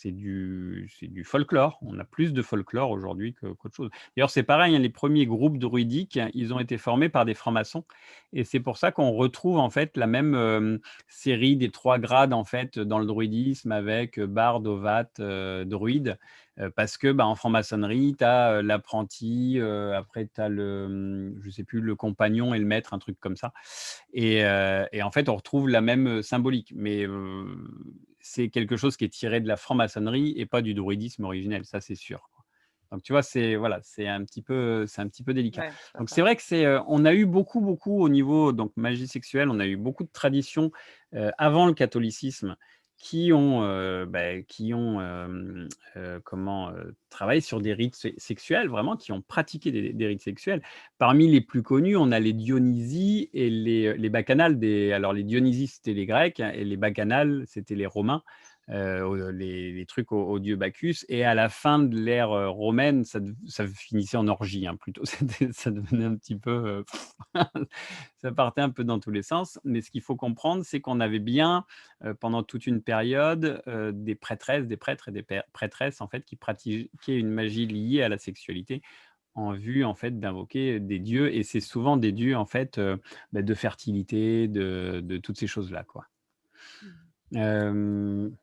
c'est du folklore. On a plus de folklore aujourd'hui qu'autre chose. D'ailleurs, c'est pareil, hein, les premiers groupes druidiques, ils ont été formés par des francs-maçons et c'est pour ça qu'on retrouve en fait la même, série des 3 grades en fait dans le druidisme avec, barde, ovate, druide, parce que, bah, en franc-maçonnerie, tu as, l'apprenti, après tu as je sais plus, le compagnon et le maître, un truc comme ça et en fait, on retrouve la même, symbolique mais c'est quelque chose qui est tiré de la franc-maçonnerie et pas du druidisme originel, ça c'est sûr, quoi. Donc tu vois, c'est voilà, c'est un petit peu délicat. Ouais, tout à Donc fait. c'est vrai que on a eu beaucoup, beaucoup au niveau donc magie sexuelle, on a eu beaucoup de traditions, avant le catholicisme travaillé sur des rites sexuels vraiment, qui ont pratiqué des rites sexuels. Parmi les plus connus, on a les Dionysies et les bacchanales alors les Dionysies, c'était les Grecs et les bacchanales, c'était les Romains, les trucs au dieu Bacchus et à la fin de l'ère, romaine, ça finissait en orgie, hein, plutôt. Ça devenait un petit peu, ça partait un peu dans tous les sens. Mais ce qu'il faut comprendre, c'est qu'on avait bien, pendant toute une période, des prêtresses, des prêtres et des prêtresses, en fait, qui pratiquaient une magie liée à la sexualité en vue, en fait, d'invoquer des dieux et c'est souvent des dieux, en fait, de fertilité, de toutes ces choses-là, quoi. Mmh. Hem,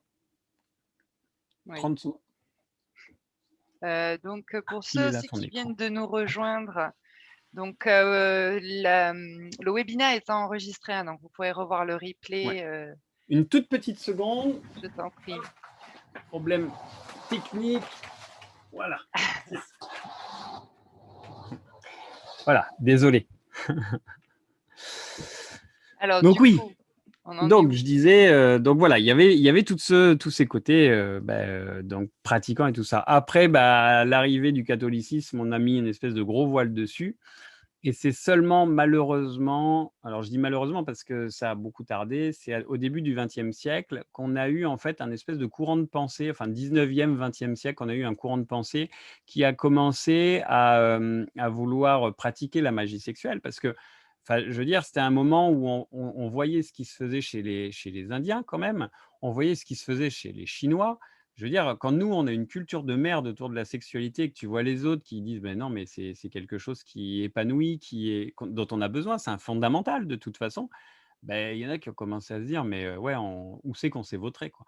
Oui. 30 sec Donc, pour il ceux est là aussi ton qui écran. viennent de nous rejoindre, donc, le webinaire est enregistré, hein, donc vous pouvez revoir le Ouais. replay, Une toute petite seconde, je t'en prie. problème technique, voilà. Voilà, désolé. Alors Donc du oui, coup, on en est donc où? je disais, donc voilà, il y avait tous ces côtés, donc pratiquants et tout ça. Après, bah, à l'arrivée du catholicisme, on a mis une espèce de gros voile dessus et c'est seulement malheureusement, alors je dis malheureusement parce que ça a beaucoup tardé, c'est au début du XXe siècle qu'on a eu en fait un espèce de courant de pensée, enfin 19e, 20e siècle, on a eu un courant de pensée qui a commencé à vouloir pratiquer la magie sexuelle parce que, enfin, je veux dire, c'était un moment où on voyait ce qui se faisait chez les Indiens quand même, on voyait ce qui se faisait chez les Chinois. Je veux dire, quand nous, on a une culture de merde autour de la sexualité et que tu vois les autres qui disent: «Beh, non, mais c'est quelque chose qui épanouit, dont on a besoin, c'est un fondamental de toute façon». Ben, il y en a qui ont commencé à se dire: «Mais, ouais, où c'est qu'on s'est vautré, quoi?»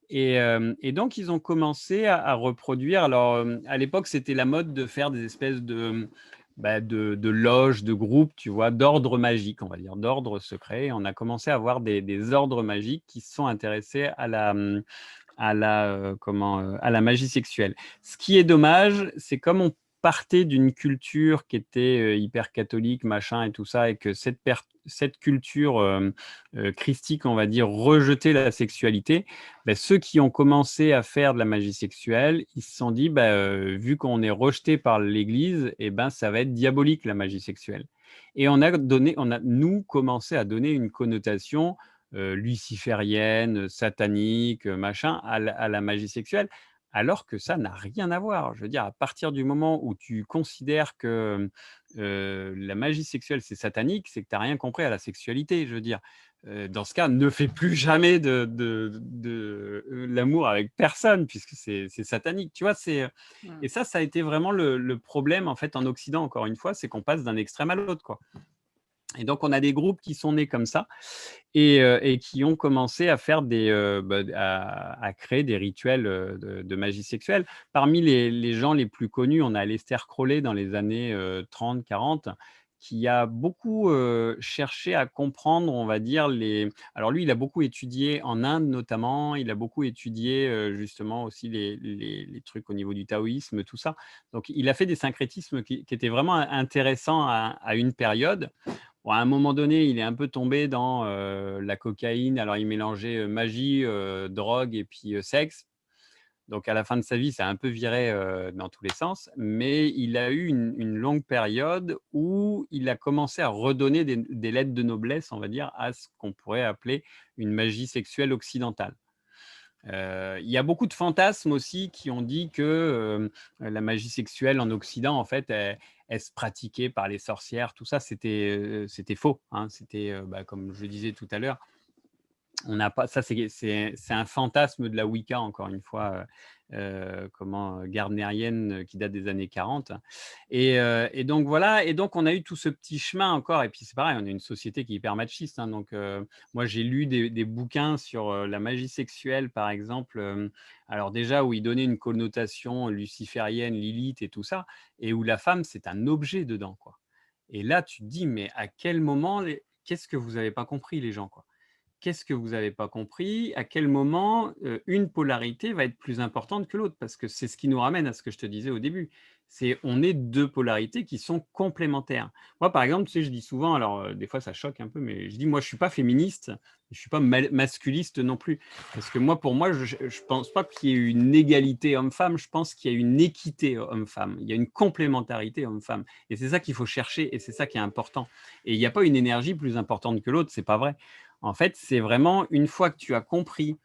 Et donc ils ont commencé à reproduire alors, à l'époque, c'était la mode de faire des espèces de loges, de groupes, tu vois? D'ordres magiques, on va dire, d'ordres secrets et on a commencé à avoir des ordres magiques qui se sont intéressés à la magie sexuelle. Ce qui est dommage, c'est comme on partait d'une culture qui était, hyper catholique, machin et tout ça et que cette culture, christique, on va dire, rejetait la sexualité, bah, ceux qui ont commencé à faire de la magie sexuelle, ils se sont dit: «Bah, vu qu'on est rejeté par l'Église et ben, ça va être diabolique la magie sexuelle» et on a nous commencé à donner une connotation luciférienne, satanique, machin, à la magie sexuelle, alors que ça n'a rien à voir. Je veux dire, à partir du moment où tu considères que, la magie sexuelle, c'est satanique, c'est que tu as rien compris à la sexualité. Je veux dire, dans ce cas, ne fais plus jamais l'amour avec personne puisque c'est satanique, tu vois? Mmh. Et ça a été vraiment le problème, en fait, en Occident, encore une fois, c'est qu'on passe d'un extrême à l'autre, quoi. Et donc on a des groupes qui sont nés comme ça et qui ont commencé à faire à créer des rituels, de magie sexuelle. Parmi les gens les plus connus, on a Aleister Crowley dans les années, 30-40 qui a beaucoup, cherché à comprendre, on va dire, alors lui, il a beaucoup étudié en Inde notamment, il a beaucoup étudié, justement aussi les trucs au niveau du taoïsme, tout ça. Donc il a fait des syncrétismes qui étaient vraiment intéressants à une période. Bon, à un moment donné, il est un peu tombé dans, la cocaïne. Alors, il mélangeait, magie, drogue et puis, sexe. Donc à la fin de sa vie, ça a un peu viré, dans tous les sens. Mais il a eu une longue période où il a commencé à redonner des lettres de noblesse, on va dire, à ce qu'on pourrait appeler une magie sexuelle occidentale. Il y a beaucoup de fantasmes aussi qui ont dit que, la magie sexuelle en Occident, en fait, elle se pratiquait par les sorcières, tout ça, c'était faux, hein. C'était, bah, comme je le disais tout à l'heure, On n'a pas ça, c'est un fantasme de la Wicca, encore une fois, gardnérienne, qui date des années 40. Et donc voilà, et donc on a eu tout ce petit chemin encore, et puis c'est pareil, on est une société qui est hyper machiste, hein, donc moi j'ai lu des bouquins sur, la magie sexuelle, par exemple, alors déjà où ils donnaient une connotation luciférienne, Lilith et tout ça, et où la femme, c'est un objet dedans, quoi. Et là, tu te dis: «Mais à quel moment les qu'est-ce que vous avez pas compris les gens, quoi?» Qu'est-ce que vous n'avez pas compris? À quel moment, une polarité va être plus importante que l'autre? Parce que c'est ce qui nous ramène à ce que je te disais au début. C'est on est 2 polarités qui sont complémentaires. Moi, par exemple, tu sais, je dis souvent, alors, des fois ça choque un peu, mais je dis: «Moi, je suis pas féministe, je suis pas masculiste non plus». Parce que moi, pour moi, je pense pas qu'il y ait une égalité homme-femme, je pense qu'il y a une équité homme-femme. Il y a une complémentarité homme-femme, et c'est ça qu'il faut chercher, et c'est ça qui est important. Et il y a pas une énergie plus importante que l'autre, c'est pas vrai. En fait, c'est vraiment une fois que tu as compris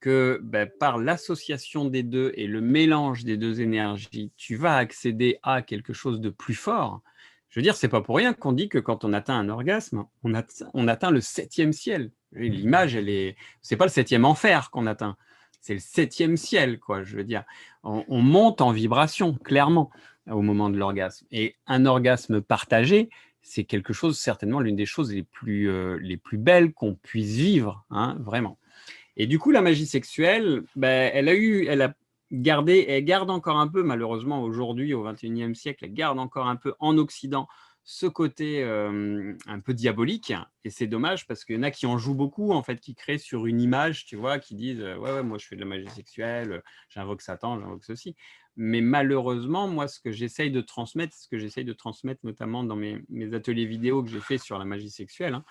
que, par l'association des 2 et le mélange des 2 énergies, tu vas accéder à quelque chose de plus fort. Je veux dire, c'est pas pour rien qu'on dit que quand on atteint un orgasme, on atteint le 7e ciel. Et l'image, elle est c'est pas le 7e enfer qu'on atteint, c'est le 7e ciel, quoi, je veux dire. On monte en vibration, clairement, au moment de l'orgasme, et un orgasme partagé, c'est quelque chose, certainement l'une des choses les plus belles qu'on puisse vivre, hein, vraiment. Et du coup, la magie sexuelle, elle a gardé, elle garde encore un peu, malheureusement aujourd'hui, au XXIe siècle, elle garde encore un peu en Occident ce côté un peu diabolique. Et c'est dommage parce qu'il y en a qui en jouent beaucoup, en fait, qui créent sur une image, tu vois, qui disent ouais, ouais, moi je fais de la magie sexuelle, j'invoque Satan, j'invoque ceci. Mais malheureusement, moi, ce que j'essaye de transmettre notamment dans mes ateliers vidéo que j'ai fait sur la magie sexuelle, hein,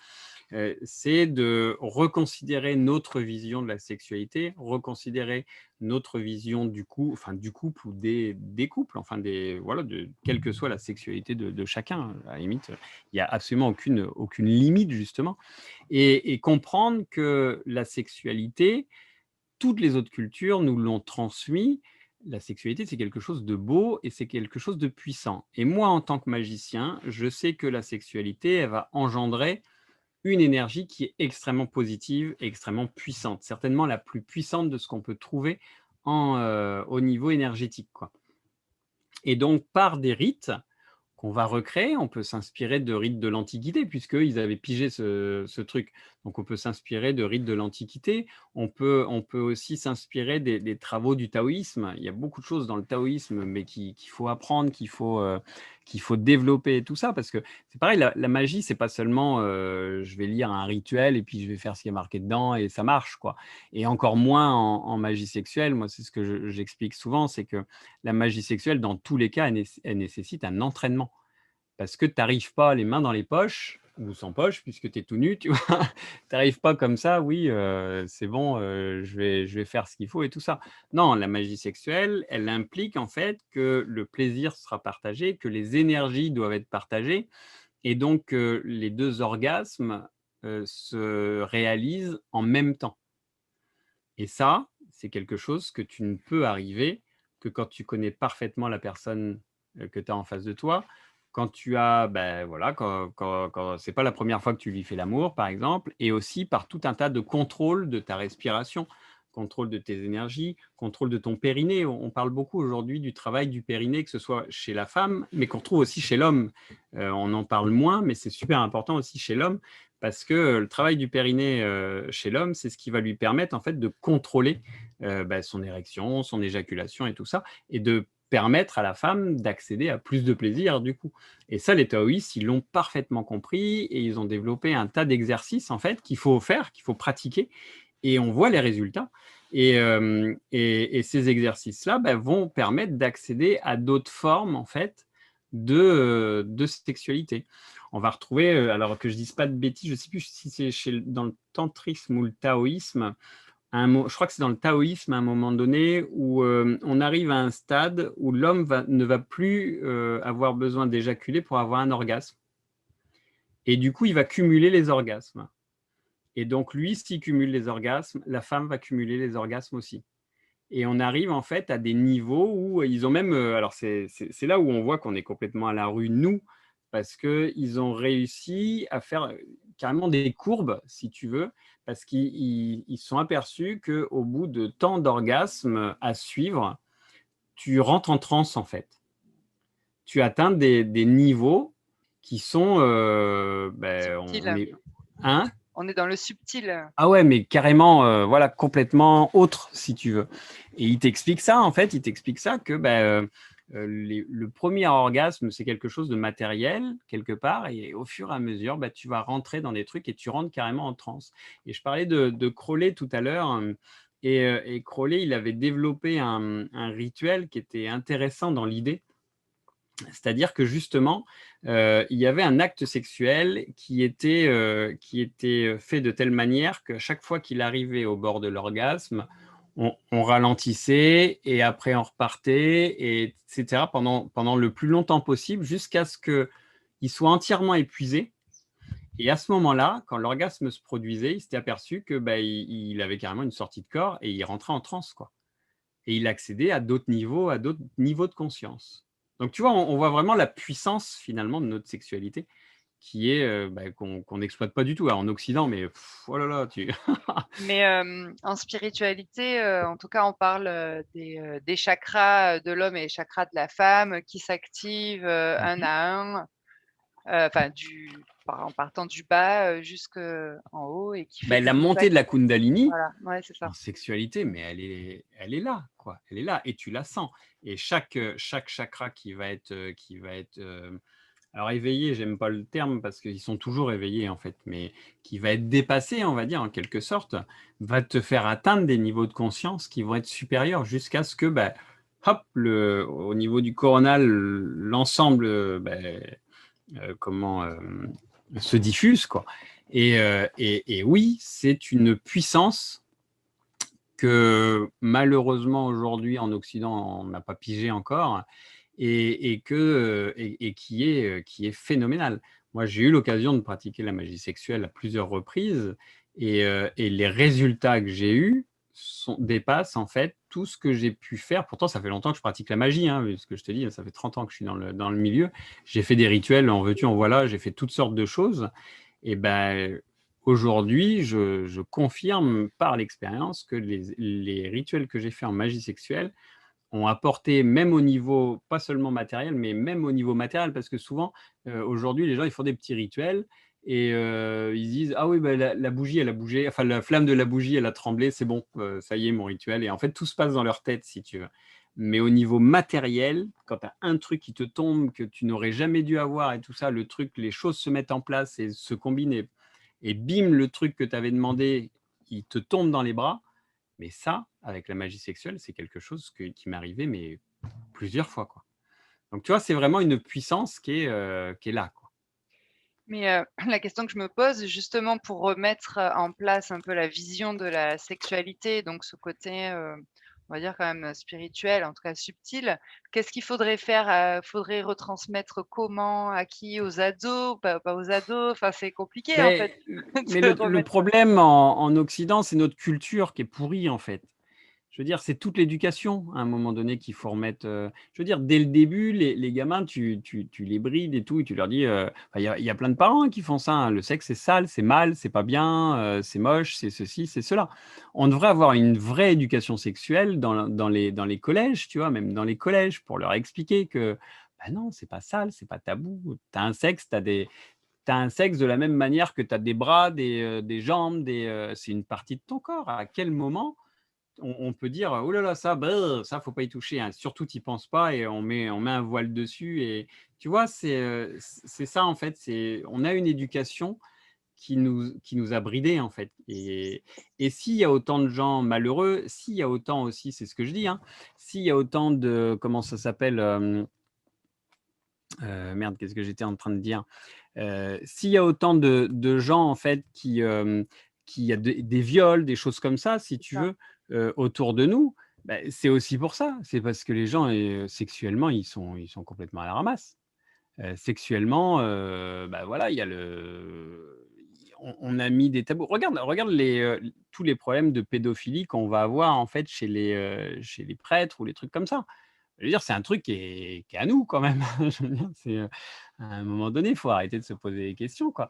c'est de reconsidérer notre vision de la sexualité, reconsidérer notre vision du couple ou des couples, enfin voilà, quelle que soit la sexualité de chacun. À la limite, il n'y a absolument aucune limite, justement, et comprendre que la sexualité, toutes les autres cultures nous l'ont transmis. La sexualité, c'est quelque chose de beau et c'est quelque chose de puissant. Et moi, en tant que magicien, je sais que la sexualité, elle va engendrer une énergie qui est extrêmement positive et extrêmement puissante, certainement la plus puissante de ce qu'on peut trouver au niveau énergétique, quoi. Et donc par des rites qu'on va recréer. On peut s'inspirer de rites de l'Antiquité, puisqu'ils avaient pigé ce truc. Donc on peut s'inspirer de rites de l'Antiquité. On peut aussi s'inspirer des travaux du taoïsme. Il y a beaucoup de choses dans le taoïsme, mais qu'il faut apprendre, qu'il faut développer et tout ça, parce que c'est pareil, la magie, c'est pas seulement je vais lire un rituel et puis je vais faire ce qui est marqué dedans et ça marche, quoi. Et encore moins en magie sexuelle. Moi, c'est ce que j'explique souvent, c'est que la magie sexuelle, dans tous les cas, elle nécessite un entraînement. Parce que tu arrives pas les mains dans les poches, ou sans poche puisque tu es tout nu, tu vois? Tu arrives pas comme ça: «Oui, c'est bon, je vais faire ce qu'il faut et tout ça». Non, la magie sexuelle, elle implique en fait que le plaisir sera partagé, que les énergies doivent être partagées, et donc les 2 orgasmes, se réalisent en même temps. Et ça, c'est quelque chose que tu ne peux arriver que quand tu connais parfaitement la personne, que tu as en face de toi. Quand tu as, voilà, quand c'est pas la première fois que tu lui fais l'amour, par exemple, et aussi par tout un tas de contrôles de ta respiration, contrôle de tes énergies, contrôle de ton périnée. On parle beaucoup aujourd'hui du travail du périnée, que ce soit chez la femme, mais qu'on retrouve aussi chez l'homme. On en parle moins, mais c'est super important aussi chez l'homme, parce que le travail du périnée chez l'homme, c'est ce qui va lui permettre en fait de contrôler son érection, son éjaculation et tout ça, et de permettre à la femme d'accéder à plus de plaisir du coup. Et ça, les taoïstes, ils l'ont parfaitement compris, et ils ont développé un tas d'exercices en fait qu'il faut faire, qu'il faut pratiquer, et on voit les résultats. Et ces exercices-là vont permettre d'accéder à d'autres formes en fait de sexualité. On va retrouver, alors que je dise pas de bêtises, je sais plus si c'est dans le tantrisme ou le taoïsme, je crois que c'est dans le taoïsme à un moment donné où on arrive à un stade où l'homme ne va plus avoir besoin d'éjaculer pour avoir un orgasme. Et du coup, il va cumuler les orgasmes. Et donc, lui, s'il cumule les orgasmes, la femme va cumuler les orgasmes aussi. Et on arrive en fait à des niveaux où ils ont même, alors c'est là où on voit qu'on est complètement à la rue, nous, parce qu'ils ont réussi à faire. carrément des courbes, si tu veux, parce qu'ils se sont aperçus qu'au bout de tant d'orgasmes à suivre, tu rentres en transe, en fait. Tu atteins des niveaux qui sont, on Subtil. est hein? On est dans le subtil. Ah ouais, mais carrément, voilà, complètement autre, si tu veux. Et il t'explique ça, en fait, il t'explique ça que le premier orgasme, c'est quelque chose de matériel, quelque part, et au fur et à mesure, tu vas rentrer dans des trucs et tu rentres carrément en transe. Et je parlais de Crowley tout à l'heure, et Crowley, il avait développé un rituel qui était intéressant dans l'idée. C'est-à-dire que justement, il y avait un acte sexuel qui était fait de telle manière qu'à chaque fois qu'il arrivait au bord de l'orgasme, on ralentissait et après on repartait, et etc. pendant le plus longtemps possible jusqu'à ce qu'il soit entièrement épuisé. Et à ce moment-là, quand l'orgasme se produisait, il s'était aperçu que il avait carrément une sortie de corps et il rentrait en transe, quoi. Et il accédait à d'autres niveaux de conscience. Donc, tu vois, on voit vraiment la puissance, finalement, de notre sexualité qui est qu'on n'exploite pas du tout. Alors, en Occident, mais oh là là, Mais en spiritualité, en tout cas, on parle, des chakras, de l'homme et les chakras de la femme qui s'activent, un Mhm. à un, enfin en partant du bas, jusqu'en haut et qui fait que La tout montée de la s'active. Kundalini, Voilà, ouais, c'est en ça. sexualité, mais elle est là, quoi. Elle est là et tu la sens. Et chaque chakra qui va être alors éveillé, j'aime pas le terme parce qu'ils sont toujours éveillés en fait, mais qui va être dépassé, on va dire en quelque sorte, va te faire atteindre des niveaux de conscience qui vont être supérieurs jusqu'à ce que, hop, au niveau du coronal, l'ensemble, comment se diffuse, quoi. Et oui, c'est une puissance que malheureusement aujourd'hui en Occident on n'a pas pigé encore, et qui est phénoménal. Moi, j'ai eu l'occasion de pratiquer la magie sexuelle à plusieurs reprises, et les résultats que j'ai eus dépassent en fait tout ce que j'ai pu faire. Pourtant, ça fait longtemps que je pratique la magie, hein, ce que je te dis, ça fait 30 ans que je suis dans le milieu. J'ai fait des rituels, en veux-tu, en voilà, j'ai fait toutes sortes de choses. Et aujourd'hui, je confirme par l'expérience que les rituels que j'ai fait en magie sexuelle ont apporté, même au niveau, pas seulement matériel, mais même au niveau matériel, parce que souvent, aujourd'hui, les gens, ils font des petits rituels et ils disent: «Ah oui, la bougie, elle a bougé, enfin la flamme de la bougie, elle a tremblé, c'est bon, ça y est, mon rituel», et en fait, tout se passe dans leur tête, si tu veux. Mais au niveau matériel, quand tu as un truc qui te tombe, que tu n'aurais jamais dû avoir et tout ça, le truc, les choses se mettent en place et se combinent, et bim, le truc que tu avais demandé, il te tombe dans les bras. Mais ça, avec la magie sexuelle, c'est quelque chose qui m'est arrivé, mais plusieurs fois, quoi. Donc, tu vois, c'est vraiment une puissance qui est là, quoi. Mais la question que je me pose, justement pour remettre, en place un peu la vision de la sexualité, donc ce côté, on va dire quand même, spirituel, en tout cas subtil, qu'est-ce qu'il faudrait faire? Faudrait retransmettre comment? À qui? Aux ados? Pas aux ados? Enfin, c'est compliqué en fait Mais, mais de le remettre. problème en Occident, c'est notre culture qui est pourrie, en fait. Je veux dire, c'est toute l'éducation, à un moment donné, qu'il faut remettre. Je veux dire, dès le début, les gamins, tu les brides et tout, et tu leur dis. Enfin, il y a plein de parents, hein, qui font ça, hein. Le sexe, c'est sale, c'est mal, c'est pas bien, c'est moche, c'est ceci, c'est cela. On devrait avoir une vraie éducation sexuelle dans les collèges, tu vois, même dans les collèges, pour leur expliquer que non, c'est pas sale, c'est pas tabou. Tu as un sexe, t'as un sexe de la même manière que tu as des bras, des jambes, c'est une partie de ton corps. À quel moment on peut dire: «Oh là là, ça, ça, faut pas y toucher, hein». Surtout, tu y penses pas et on met un voile dessus, et tu vois? C'est ça, en fait, on a une éducation qui nous a bridés, en fait, et s'il y a autant de gens malheureux, s'il y a autant aussi, c'est ce que je dis, hein, s'il y a autant de, comment ça s'appelle? Merde, qu'est-ce que j'étais en train de dire? S'il y a autant de gens, en fait, qui y a des viols, des choses comme ça, si C'est tu ça. veux, autour de nous, c'est aussi pour ça. C'est parce que les gens, sexuellement, ils sont complètement à la ramasse. Sexuellement, voilà, il y a on a mis des tabous. Regarde tous les problèmes de pédophilie qu'on va avoir, en fait, chez les prêtres ou les trucs comme ça. Je veux dire, c'est un truc qui est à nous quand même. Je veux dire, à un moment donné, il faut arrêter de se poser des questions, quoi.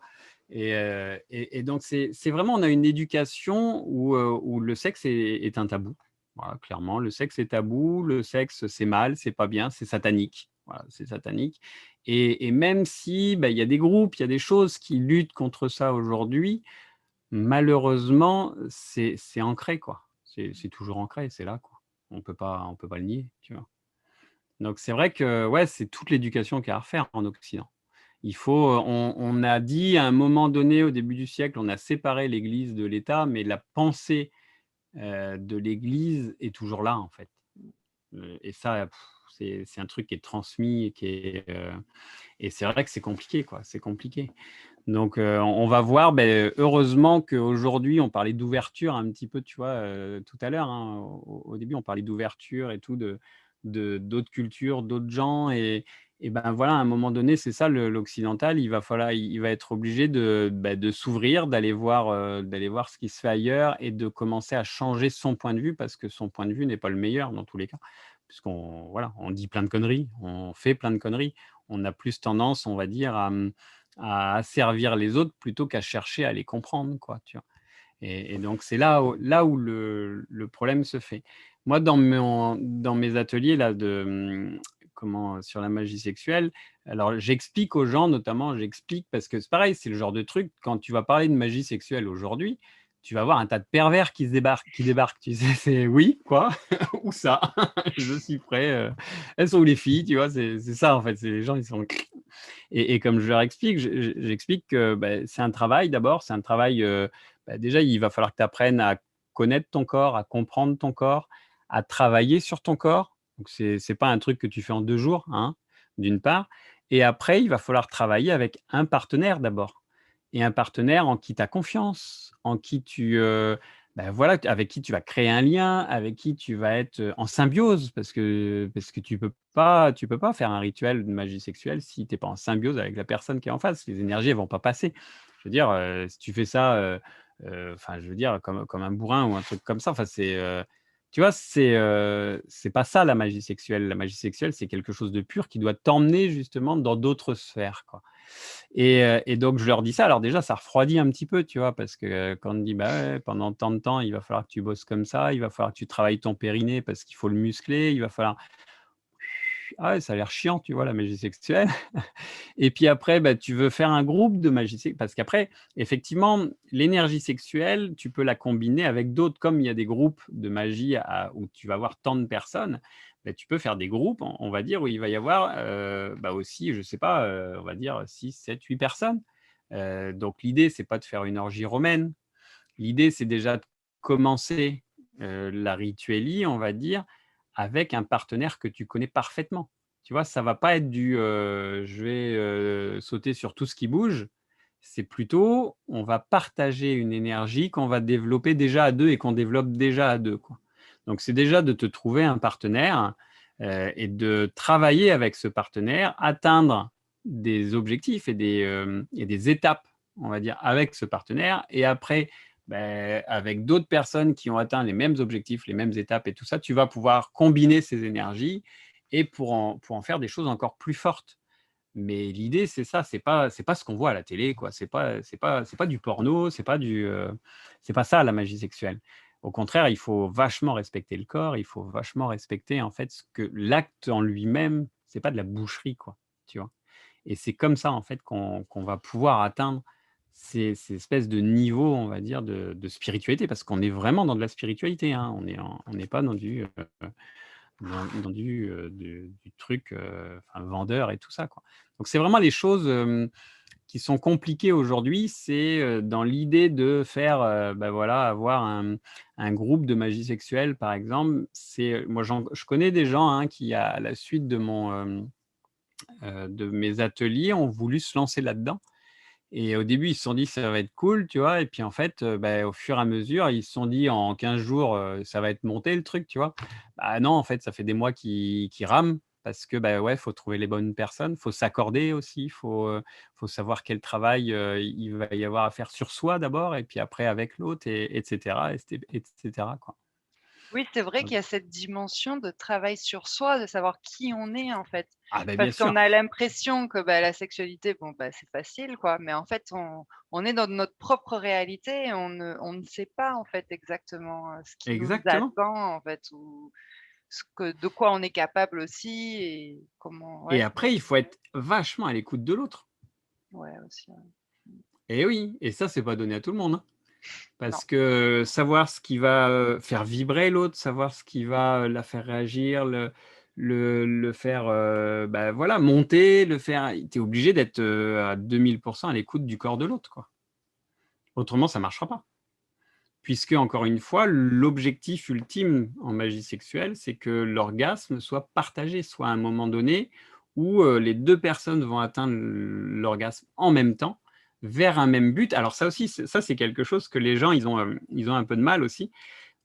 Et donc c'est vraiment, on a une éducation où le sexe est un tabou. Voilà, clairement, le sexe est tabou, le sexe, c'est mal, c'est pas bien, c'est satanique. Voilà, c'est satanique et même si, bah, il y a des groupes, il y a des choses qui luttent contre ça aujourd'hui, malheureusement, c'est ancré, quoi. C'est toujours ancré, c'est là, quoi. On peut pas le nier, tu vois? Donc c'est vrai que, ouais, c'est toute l'éducation qu'il y a à refaire en Occident. Il faut, on a dit à un moment donné, au début du siècle, on a séparé l'Église de l'État, mais la pensée, de l'Église est toujours là, en fait. Et ça, c'est un truc qui est transmis et et c'est vrai que c'est compliqué, quoi, c'est compliqué. Donc, on va voir, beh, heureusement qu'aujourd'hui, on parlait d'ouverture un petit peu, tu vois, tout à l'heure, hein, au début, on parlait d'ouverture et tout, de d'autres cultures, d'autres gens et ben, voilà, à un moment donné, c'est ça l'occidental, il va être obligé de s'ouvrir, d'aller voir ce qui se fait ailleurs et de commencer à changer son point de vue parce que son point de vue n'est pas le meilleur dans tous les cas. Puisqu'on voilà, on dit plein de conneries, on fait plein de conneries. On a plus tendance, on va dire, à asservir les autres plutôt qu'à chercher à les comprendre, quoi, tu vois? Et donc c'est là où le problème se fait. Moi, dans mes ateliers là sur la magie sexuelle, alors j'explique aux gens notamment, j'explique parce que c'est pareil, c'est le genre de truc, quand tu vas parler de magie sexuelle aujourd'hui, tu vas avoir un tas de pervers qui débarquent, tu sais? C'est: «Oui, quoi? Où ça? Je suis prêt, elles sont où les filles?» Tu vois? C'est ça en fait, c'est les gens ils sont et comme je leur explique, j'explique que, bah, c'est un travail d'abord, c'est un travail, bah, déjà il va falloir que tu apprennes à connaître ton corps, à comprendre ton corps, à travailler sur ton corps. Donc c'est pas un truc que tu fais en 2 jours, hein, d'une part et après il va falloir travailler avec un partenaire d'abord et un partenaire en qui tu as confiance, en qui bah, voilà, avec qui tu vas créer un lien, avec qui tu vas être, en symbiose parce que tu peux pas faire un rituel de magie sexuelle si tu es pas en symbiose avec la personne qui est en face. Les énergies, elles vont pas passer. Je veux dire, si tu fais ça, enfin, je veux dire comme un bourrin ou un truc comme ça, enfin, tu vois, c'est pas ça la magie sexuelle. La magie sexuelle, c'est quelque chose de pur qui doit t'emmener justement dans d'autres sphères, quoi. Et donc je leur dis ça, alors déjà ça refroidit un petit peu, tu vois? Parce que, quand on te dit: «Bah, ouais, pendant tant de temps, il va falloir que tu bosses comme ça, il va falloir que tu travailles ton périnée parce qu'il faut le muscler, il va falloir» ah ouais, ça a l'air chiant, tu vois, la magie sexuelle. Et puis après, bah, tu veux faire un groupe de magie parce qu'après, effectivement, l'énergie sexuelle, tu peux la combiner avec d'autres. Comme il y a des groupes de magie où tu vas avoir tant de personnes, bah, tu peux faire des groupes, on va dire, où il va y avoir bah, aussi, je sais pas, on va dire 6, 7, 8 personnes. Donc l'idée, c'est pas de faire une orgie romaine. L'idée, c'est déjà de commencer la rituelie, on va dire, avec un partenaire que tu connais parfaitement. Tu vois? Ça va pas être je vais, sauter sur tout ce qui bouge. C'est plutôt, on va partager une énergie qu'on va développer déjà à 2 et qu'on développe déjà à 2, quoi. Donc c'est déjà de te trouver un partenaire, et de travailler avec ce partenaire, atteindre des objectifs et des étapes, on va dire, avec ce partenaire et après, beh, avec d'autres personnes qui ont atteint les mêmes objectifs, les mêmes étapes et tout ça, tu vas pouvoir combiner ces énergies et pour en faire des choses encore plus fortes. Mais l'idée, c'est ça, c'est pas ce qu'on voit à la télé, quoi. C'est pas du porno, c'est pas ça la magie sexuelle. Au contraire, il faut vachement respecter le corps, il faut vachement respecter, en fait, ce que l'acte en lui-même, c'est pas de la boucherie, quoi, tu vois? Et c'est comme ça, en fait, qu'on va pouvoir atteindre ces espèces de niveaux, on va dire, de spiritualité, parce qu'on est vraiment dans de la spiritualité, hein. On n'est pas dans du truc, enfin vendeur et tout ça, quoi. Donc c'est vraiment les choses, qui sont compliquées aujourd'hui, c'est, dans l'idée de faire, bah, voilà, avoir un groupe de magie sexuelle, par exemple. Moi je connais des gens, hein, qui à la suite de mes ateliers, ont voulu se lancer là-dedans et au début, ils se sont dit: «Ça va être cool», tu vois? Et puis en fait, bah, au fur et à mesure, ils se sont dit: «En 15 jours, ça va être monté le truc», tu vois? Bah, non, en fait, ça fait des mois qu'ils rament parce que, bah, ouais, faut trouver les bonnes personnes, faut s'accorder aussi, faut savoir quel travail, il va y avoir à faire sur soi d'abord et puis après avec l'autre et cetera, quoi. Oui, c'est vrai qu'il y a cette dimension de travail sur soi, de savoir qui on est, en fait. Ah ben bien Parce qu'on sûr, a l'impression que, bah, la sexualité, bon, bah, c'est facile, quoi, mais en fait, on est dans notre propre réalité et on ne sait pas, en fait, exactement, ce qui nous exactement. attend, en fait, ou ce que de quoi on est capable aussi et comment Et ouais, après, il faut être vachement à l'écoute de l'autre. ouais, aussi, ouais. Mmh. Et oui, et ça, c'est pas donné à tout le monde, hein. Non. Parce que savoir ce qui va, faire vibrer l'autre, savoir ce qui va, la faire réagir, le faire, bah, voilà, monter, le faire tu es obligé d'être, à 2000 à l'écoute du corps de l'autre, quoi. Autrement, ça marchera pas. Puisque, encore une fois, l'objectif ultime en magie sexuelle, c'est que l'orgasme soit partagé, soit à un moment donné où, les 2 personnes vont atteindre l'orgasme en même temps, vers un même but. Alors ça aussi, c'est quelque chose que les gens, ils ont un peu de mal aussi,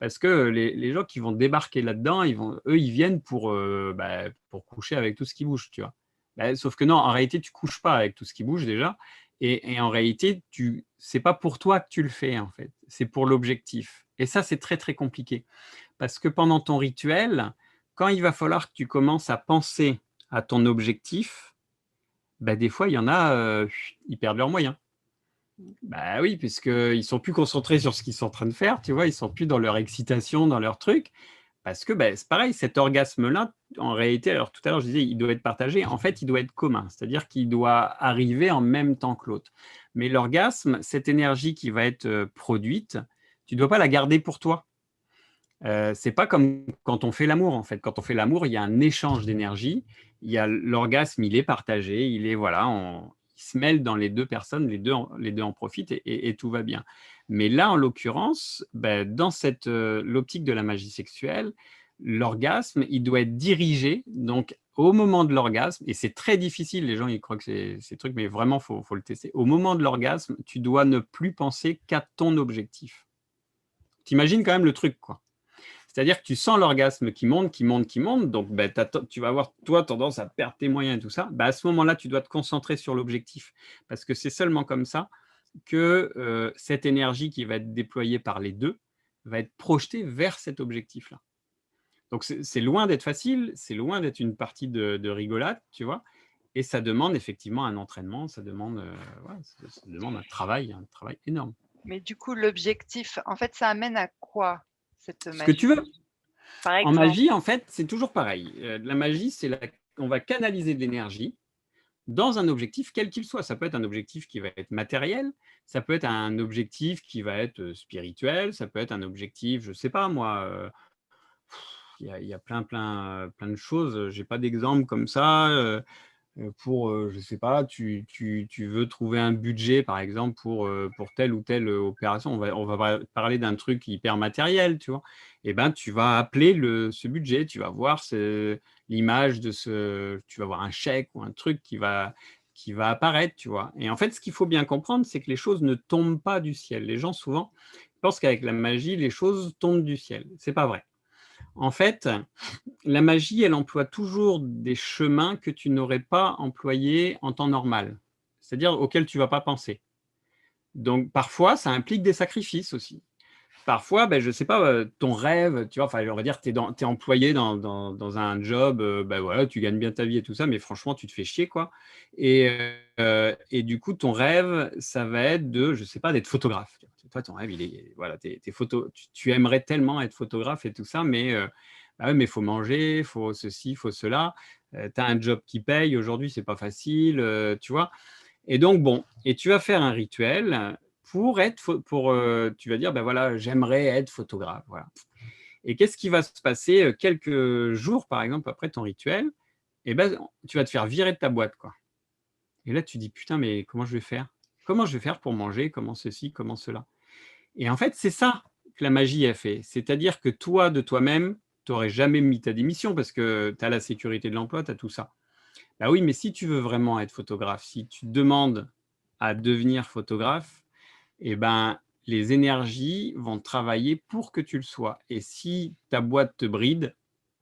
parce que les gens qui vont débarquer là-dedans, eux, ils viennent pour, bah, pour coucher avec tout ce qui bouge, tu vois? Bah, sauf que non, en réalité, tu couches pas avec tout ce qui bouge déjà, et en réalité, c'est pas pour toi que tu le fais, en fait, c'est pour l'objectif, et ça, c'est très, très compliqué. Parce que pendant ton rituel, quand il va falloir que tu commences à penser à ton objectif, bah, des fois, il y en a, ils perdent leurs moyens. Mmh. Bah oui, puisqu'ils sont plus concentrés sur ce qu'ils sont en train de faire, tu vois? Ils sont plus dans leur excitation, dans leur truc, parce que, bah, c'est pareil, cet orgasme-là, en réalité, alors tout à l'heure, je disais, il doit être partagé. En fait, il doit être commun, c'est-à-dire qu'il doit arriver en même temps que l'autre. Mais l'orgasme, cette énergie qui va être, produite, tu dois pas la garder pour toi. C'est pas comme quand on fait l'amour, en fait. Quand on fait l'amour, il y a un échange d'énergie, il y a l'orgasme, il est partagé, il est voilà, il se mêle dans les 2 personnes, les 2 en profitent et tout va bien. Mais là, en l'occurrence, bah, dans cette, l'optique de la magie sexuelle, l'orgasme, il doit être dirigé, donc au moment de l'orgasme, et c'est très difficile, les gens ils croient que c'est truc, mais vraiment faut le tester. Au moment de l'orgasme, tu dois ne plus penser qu'à ton objectif. Tu imagines quand même le truc, quoi? C'est-à-dire que tu sens l'orgasme qui monte, qui monte, qui monte, donc bah, tu vas avoir, toi, tendance à perdre tes moyens et tout ça. Bah, à ce moment-là, tu dois te concentrer sur l'objectif, parce que c'est seulement comme ça que, cette énergie qui va être déployée par les 2 va être projetée vers cet objectif-là. Donc c'est loin d'être facile, c'est loin d'être une partie de rigolade, tu vois? Et ça demande effectivement un entraînement, ça demande, ouais, ça demande un travail énorme. Mais du coup, l'objectif, en fait, ça amène à quoi cette Ce que magie? tu veux. Par En exemple? magie, en fait, c'est toujours pareil. La magie, on va canaliser de l'énergie dans un objectif, quel qu'il soit. Ça peut être un objectif qui va être matériel, ça peut être un objectif qui va être, spirituel, ça peut être un objectif, je sais pas moi, il y a plein de choses, j'ai pas d'exemple comme ça, pour, je sais pas, tu veux trouver un budget, par exemple, pour telle ou telle, opération. On va parler d'un truc hyper matériel, tu vois? Et ben, tu vas appeler ce budget, tu vas voir l'image de tu vas voir un chèque ou un truc qui va apparaître, tu vois? Et en fait, ce qu'il faut bien comprendre, c'est que les choses ne tombent pas du ciel. Les gens, souvent, pensent qu'avec la magie, les choses tombent du ciel. C'est pas vrai. En fait, la magie, elle emploie toujours des chemins que tu n'aurais pas employés en temps normal, c'est-à-dire auxquels tu ne vas pas penser. Donc parfois, ça implique des sacrifices aussi. Parfois, ben, je ne sais pas, ton rêve, tu vois, enfin, on va dire, tu es employé dans un job, bah, voilà, tu gagnes bien ta vie et tout ça, mais franchement, tu te fais chier, quoi. Et du coup, ton rêve, ça va être je sais pas, d'être photographe. Toi, ton rêve, il est voilà, tu aimerais tellement être photographe et tout ça, mais bah, ouais, mais il faut manger, il faut ceci, il faut cela. Tu as un job qui paye, aujourd'hui, c'est pas facile, tu vois? Et donc bon, et tu vas faire un rituel tu vas dire: «Ben voilà, j'aimerais être photographe», voilà. Et qu'est-ce qui va se passer, quelques jours, par exemple, après ton rituel? Et ben, tu vas te faire virer de ta boîte, quoi. Et là, tu dis: «Putain, mais comment je vais faire? Comment je vais faire pour manger? Comment ceci? Comment cela?» Et en fait, c'est ça que la magie a fait. C'est-à-dire que toi, de toi-même, tu aurais jamais mis ta démission parce que tu as la sécurité de l'emploi, tu as tout ça. Bah oui, mais si tu veux vraiment être photographe, si tu demandes à devenir photographe, et ben, les énergies vont travailler pour que tu le sois. Et si ta boîte te bride,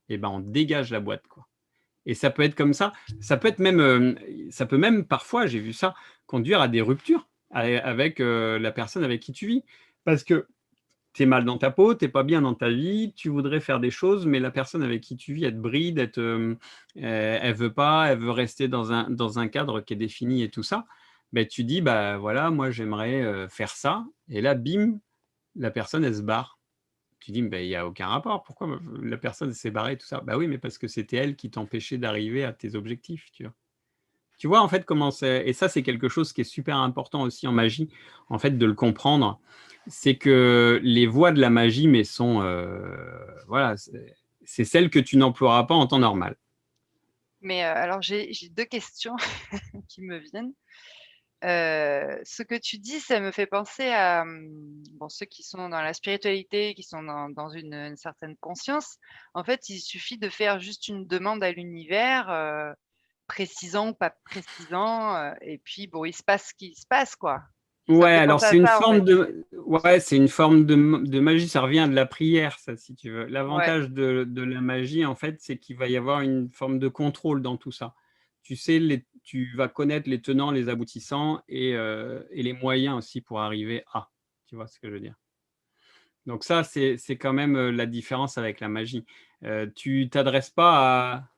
et ben, on dégage la boîte, quoi. Et ça peut être comme ça peut être même, ça peut même parfois, j'ai vu ça, conduire à des ruptures avec la personne avec qui tu vis. Parce que tu es mal dans ta peau, tu n'es pas bien dans ta vie, tu voudrais faire des choses, mais la personne avec qui tu vis, elle te bride, elle veut pas, elle veut rester dans un cadre qui est défini et tout ça. Ben, tu dis, bah voilà, moi j'aimerais faire ça. Et là, bim, la personne, elle se barre. Tu dis, ben, il n'y a aucun rapport. Pourquoi la personne s'est barrée, tout ça? Bah oui, mais parce que c'était elle qui t'empêchait d'arriver à tes objectifs, tu vois. Tu vois, en fait, comment c'est. Et ça, c'est quelque chose qui est super important aussi en magie, en fait, de le comprendre. C'est que les voies de la magie, mais sont. Voilà, c'est celles que tu n'emploieras pas en temps normal. Mais alors j'ai 2 questions qui me viennent. Ce que tu dis, ça me fait penser à, bon, ceux qui sont dans la spiritualité, qui sont dans une certaine conscience. En fait, il suffit de faire juste une demande à l'univers, précisant ou pas précisant, et puis bon, il se passe ce qui se passe, quoi. Ça me Ouais, fait alors penser à c'est une ça, en forme fait. de, ouais, c'est une forme de magie. Ça revient de la prière, ça, si tu veux. Ouais, L'avantage de la magie, en fait, c'est qu'il va y avoir une forme de contrôle dans tout ça. Tu sais, tu vas connaître les tenants, les aboutissants et les moyens aussi pour arriver à. Tu vois ce que je veux dire? Donc ça, c'est quand même la différence avec la magie. Tu t'adresses pas à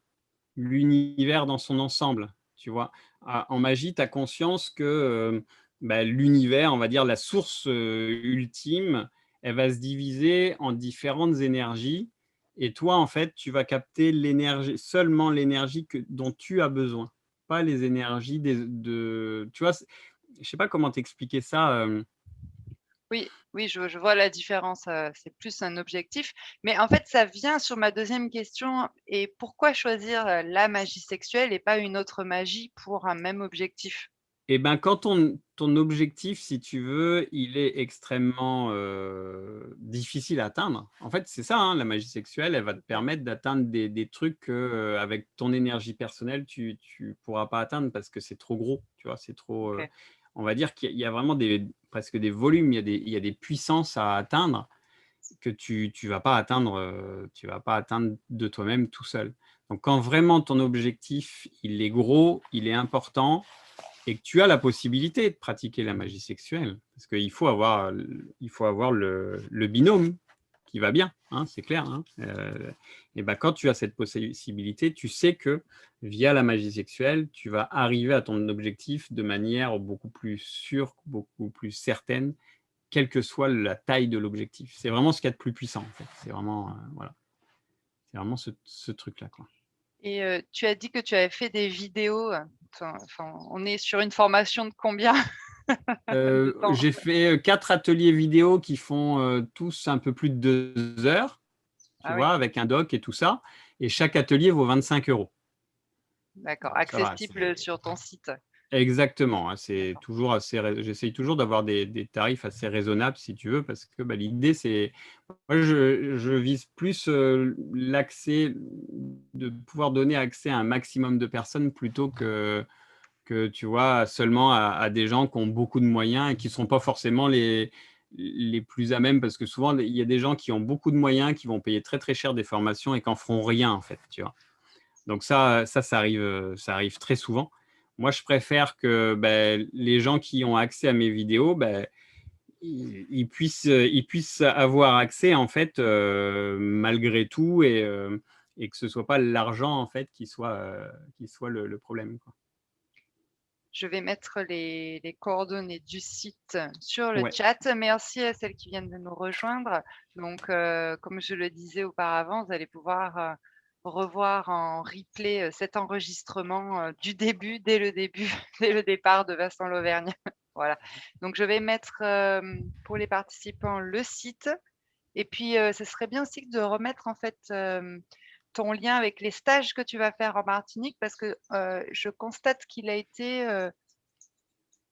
l'univers dans son ensemble, tu vois. En magie, tu as conscience que bah, l'univers, on va dire la source ultime, elle va se diviser en différentes énergies. Et toi, en fait, tu vas capter l'énergie, seulement l'énergie dont tu as besoin, pas les énergies tu vois, je sais pas comment t'expliquer ça. oui, oui, je vois la différence, c'est plus un objectif. Mais en fait, ça vient sur ma deuxième question et pourquoi choisir, la magie sexuelle et pas une autre magie pour un même objectif? Eh ben, quand ton objectif, si tu veux, il est extrêmement, difficile à atteindre. En fait, c'est ça, hein, la magie sexuelle, elle va te OK, permettre d'atteindre des trucs que, avec ton énergie personnelle, tu pourras pas atteindre parce que c'est trop gros, tu vois? C'est trop, OK. on va dire qu'il y a vraiment presque des volumes, il y a des puissances à atteindre que tu vas pas atteindre de toi-même tout seul. Donc quand vraiment ton objectif, il est gros, il est important et que tu as la possibilité de pratiquer la magie sexuelle, parce il faut avoir le binôme qui va bien, hein, c'est clair. Hein. Et ben, quand tu as cette possibilité, tu sais que via la magie sexuelle, tu vas arriver à ton objectif de manière beaucoup plus sûre, beaucoup plus certaine, quelle que soit la taille de l'objectif. C'est vraiment ce qu'il y a de plus puissant, en fait. C'est vraiment, voilà. C'est vraiment ce truc-là, quoi. Et tu as dit que tu avais fait des vidéos, enfin, on est sur une formation de combien de temps? J'ai fait 4 ateliers vidéo qui font tous un peu plus de 2 heures, tu Ah oui, vois, avec un doc et tout ça. Et chaque atelier vaut 25 €. d'accord, Donc ça va, accessible sur ton site. exactement. Hein, c'est D'accord. toujours j'essaye toujours d'avoir des tarifs assez raisonnables, si tu veux, parce que bah, l'idée, c'est. Moi, je vise plus l'accès, de pouvoir donner accès à un maximum de personnes plutôt que tu vois, seulement à des gens qui ont beaucoup de moyens et qui ne sont pas forcément les plus à même, parce que souvent, il y a des gens qui ont beaucoup de moyens, qui vont payer très très cher des formations et qui n'en feront rien, en fait, tu vois. Donc ça arrive très souvent. Moi, je préfère que ben, les gens qui ont accès à mes vidéos, ben, ils puissent avoir accès, en fait, malgré tout, et que ce ne soit pas l'argent, en fait, qui soit le problème, quoi. Je vais mettre les coordonnées du site sur le Ouais. chat. Merci à celles qui viennent de nous rejoindre. Donc, comme je le disais auparavant, vous allez pouvoir, revoir en replay, cet enregistrement, du début, dès le début, dès le départ de Vincent Lauvergne. Voilà. Donc je vais mettre, pour les participants, le site et puis, ce serait bien aussi de remettre en fait, ton lien avec les stages que tu vas faire en Martinique parce que, je constate qu'il a été,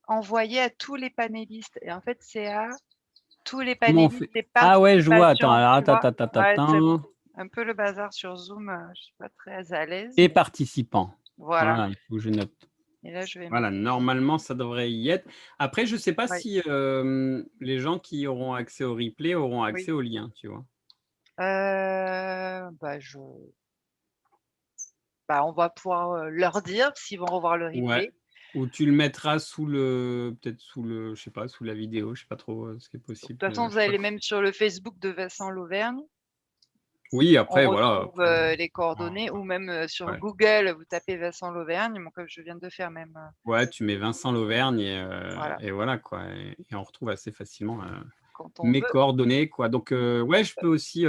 envoyé à tous les panélistes et en fait, c'est à tous les Comment on fait? panélistes, les Ah ouais, je vois. Attends, participations, alors tu attends, vois? attends, attends, Ouais, c'est attends. un peu le bazar sur Zoom, je suis pas très à l'aise, Et mais participants. voilà Voilà, il faut que je note. et là, je vais Voilà, mettre normalement, ça devrait y être. Après, je ne sais pas ouais, si les gens qui auront accès au replay auront oui, accès au lien, tu vois. bah, bah, on va pouvoir, leur dire s'ils vont revoir le Ouais. replay. Ou tu le mettras sous le, peut-être sous le, je sais pas, sous la vidéo, je sais pas trop ce qui est De toute possible. façon, Je vous crois allez que... même sur le Facebook de Vincent Lauvergne. Oui, On après, voilà. retrouve, Après, les coordonnées ou même, sur ouais. Google, vous tapez Vincent Lauvergne, bon comme je viens de faire même, Ouais, tu mets Vincent Lauvergne voilà, et voilà quoi. Et on retrouve assez facilement quand on mes veut. coordonnées quoi. Donc ouais, je peux aussi.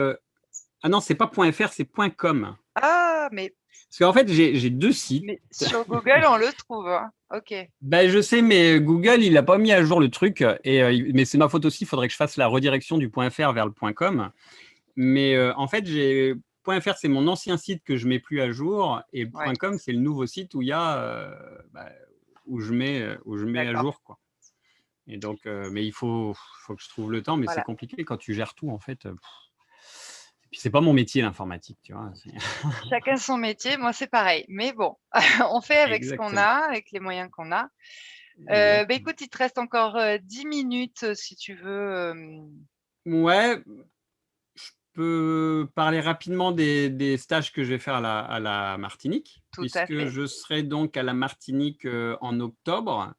Ah non, c'est pas .fr, c'est .com. Ah! Mais Parce qu'en fait, j'ai deux sites. sur Google, on le trouve, hein. OK. Ben, je sais, mais Google, il n'a pas mis à jour le truc. Mais c'est ma faute aussi. Il faudrait que je fasse la redirection du .fr vers le .com. Mais en fait, j'ai .fr, c'est mon ancien site que je mets plus à jour. Et le Ouais, .com, c'est le nouveau site où il y a bah, où je mets à d'accord. jour quoi. Et donc, mais faut que je trouve le temps. Mais c'est Voilà. compliqué quand tu gères tout en fait. Et puis c'est pas mon métier l'informatique, tu vois. Chacun son métier, moi c'est pareil. Mais bon, on fait avec ce qu'on Exactement, a, avec les moyens qu'on a. Bah, exactement. écoute, il te reste encore, 10 minutes, si tu veux, Ouais, je peux parler rapidement des stages que je vais faire à la Martinique, tout à puisque fait. je serai donc à la Martinique en octobre.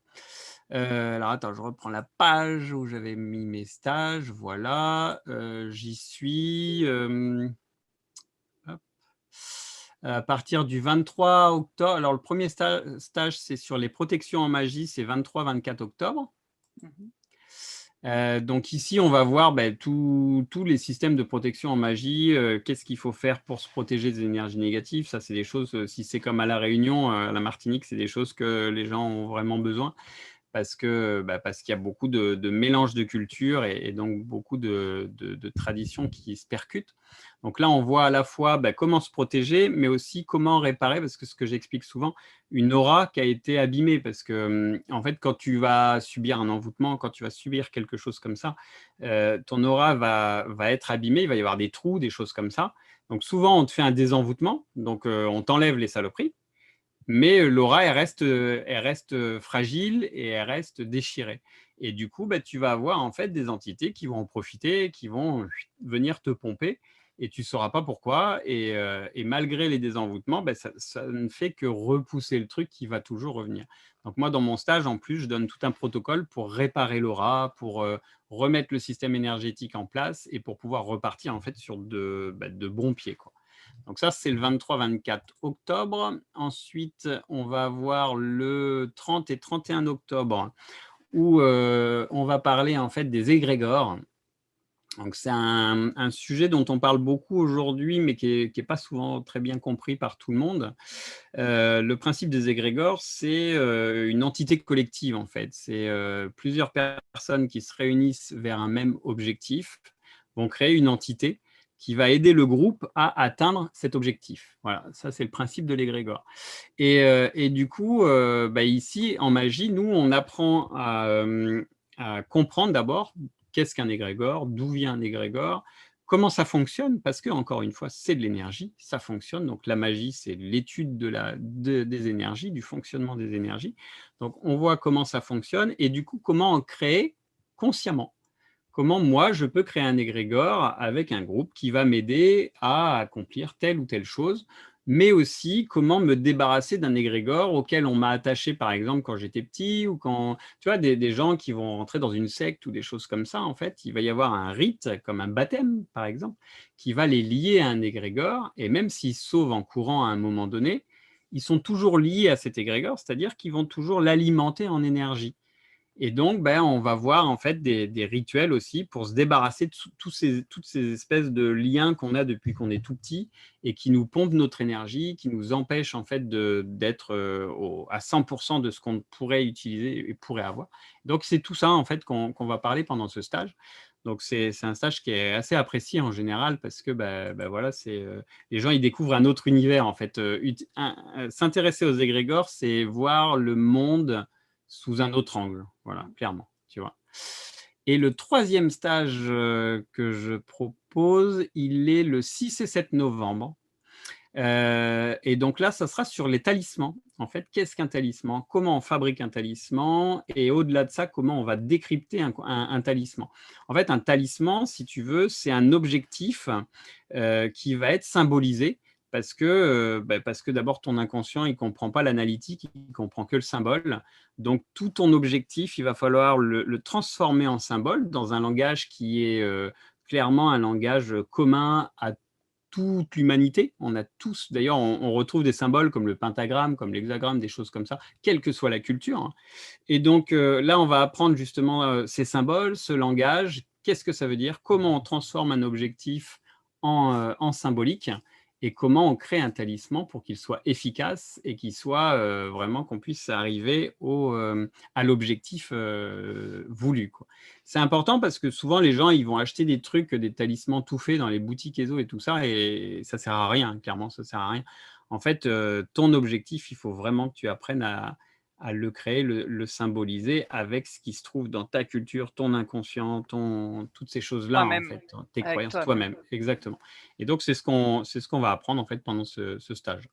Alors attends, je reprends la page où j'avais mis mes stages. Voilà, j'y suis. Hop. À partir du 23 octobre. Alors, le premier stage, c'est sur les protections en magie, c'est 23-24 octobre. Mmh. Donc ici, on va voir tous les systèmes de protection en magie. Qu'est-ce qu'il faut faire pour se protéger des énergies négatives? Ça, c'est des choses, si c'est comme à La Réunion, à la Martinique, c'est des choses que les gens ont vraiment besoin parce qu'il y a beaucoup de mélange de cultures et donc beaucoup de traditions qui se percutent. Donc là, on voit à la fois comment se protéger, mais aussi comment réparer, parce que ce que j'explique souvent, une aura qui a été abîmée, parce que en fait, quand tu vas subir un envoûtement, quand tu vas subir quelque chose comme ça, ton aura va être abîmée, il va y avoir des trous, des choses comme ça. Donc souvent, on te fait un désenvoûtement, donc on t'enlève les saloperies, mais l'aura, elle reste fragile et elle reste déchirée. Et du coup, tu vas avoir en fait des entités qui vont en profiter, qui vont venir te pomper et tu ne sauras pas pourquoi. Et malgré les désenvoûtements, ça ne fait que repousser le truc qui va toujours revenir. Donc moi, dans mon stage, en plus, je donne tout un protocole pour réparer l'aura, pour remettre le système énergétique en place et pour pouvoir repartir en fait sur de bons pieds, quoi. Donc ça, c'est le 23-24 octobre. Ensuite, on va avoir le 30 et 31 octobre où on va parler en fait des égrégores. Donc c'est un sujet dont on parle beaucoup aujourd'hui, mais qui est pas souvent très bien compris par tout le monde. Le principe des égrégores, c'est une entité collective en fait. C'est plusieurs personnes qui se réunissent vers un même objectif, vont créer une entité qui va aider le groupe à atteindre cet objectif. Voilà, ça c'est le principe de l'égrégore. Et du coup, ici en magie, nous on apprend à comprendre d'abord qu'est-ce qu'un égrégore, d'où vient un égrégore, comment ça fonctionne, parce que encore une fois, c'est de l'énergie, ça fonctionne. Donc la magie, c'est l'étude des énergies, du fonctionnement des énergies. Donc on voit comment ça fonctionne et du coup comment en créer consciemment. Comment moi, je peux créer un égrégore avec un groupe qui va m'aider à accomplir telle ou telle chose, mais aussi comment me débarrasser d'un égrégore auquel on m'a attaché, par exemple, quand j'étais petit, ou quand, tu vois, des gens qui vont rentrer dans une secte ou des choses comme ça, en fait, il va y avoir un rite, comme un baptême, par exemple, qui va les lier à un égrégore, et même s'ils sauvent en courant à un moment donné, ils sont toujours liés à cet égrégore, c'est-à-dire qu'ils vont toujours l'alimenter en énergie. Et donc, on va voir en fait des rituels aussi pour se débarrasser de toutes ces espèces de liens qu'on a depuis qu'on est tout petit et qui nous pompent notre énergie, qui nous empêchent en fait d'être à 100% de ce qu'on pourrait utiliser et pourrait avoir. Donc, c'est tout ça en fait qu'on va parler pendant ce stage. Donc, c'est un stage qui est assez apprécié en général parce que voilà, les gens ils découvrent un autre univers en fait. S'intéresser aux égrégores, c'est voir le monde sous un autre angle, voilà, clairement, tu vois. Et le troisième stage que je propose, il est le 6 et 7 novembre. Et donc là, ça sera sur les talismans. En fait, qu'est-ce qu'un talisman? Comment on fabrique un talisman? Et au-delà de ça, comment on va décrypter un talisman? En fait, un talisman, si tu veux, c'est un objectif qui va être symbolisé parce que d'abord, ton inconscient, il ne comprend pas l'analytique, il ne comprend que le symbole. Donc, tout ton objectif, il va falloir le transformer en symbole dans un langage qui est clairement un langage commun à toute l'humanité. On a tous, d'ailleurs, on retrouve des symboles comme le pentagramme, comme l'hexagramme, des choses comme ça, quelle que soit la culture, hein. Et donc là, on va apprendre justement ces symboles, ce langage, qu'est-ce que ça veut dire, comment on transforme un objectif en symbolique et comment on crée un talisman pour qu'il soit efficace et qu'il soit vraiment qu'on puisse arriver à l'objectif voulu, quoi. C'est important parce que souvent les gens ils vont acheter des trucs, des talismans tout faits dans les boutiques ESO et tout ça et ça sert à rien, clairement ça sert à rien. En fait, ton objectif, il faut vraiment que tu apprennes à le créer, le symboliser avec ce qui se trouve dans ta culture, ton inconscient, toutes ces choses-là, en Toi-même, fait, tes avec croyances, toi-même. toi-même, exactement. Et donc, c'est ce qu'on va apprendre, en fait, pendant ce stage.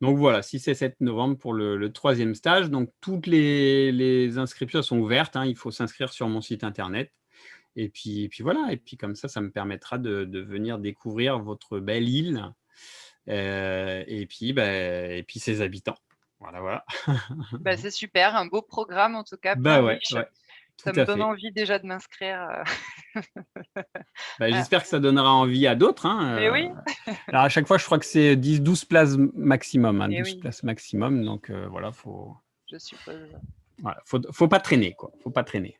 Donc voilà, 6 et 7 novembre pour le troisième stage. Donc, toutes les inscriptions sont ouvertes, hein, il faut s'inscrire sur mon site internet. Et puis voilà, et puis comme ça me permettra de venir découvrir votre belle île et puis ses habitants. Voilà, voilà. Bah, c'est super, un beau programme en tout cas, bien Bah ouais, riche. ouais, tout Ça me à donne fait. envie déjà de m'inscrire. Bah, Ah, j'espère que ça donnera envie à d'autres, mais hein. oui, Alors à chaque fois, je crois que c'est 10-12 places maximum, hein, mais 12 oui, places maximum. Donc voilà, je suppose. faut pas traîner, quoi. Faut pas traîner.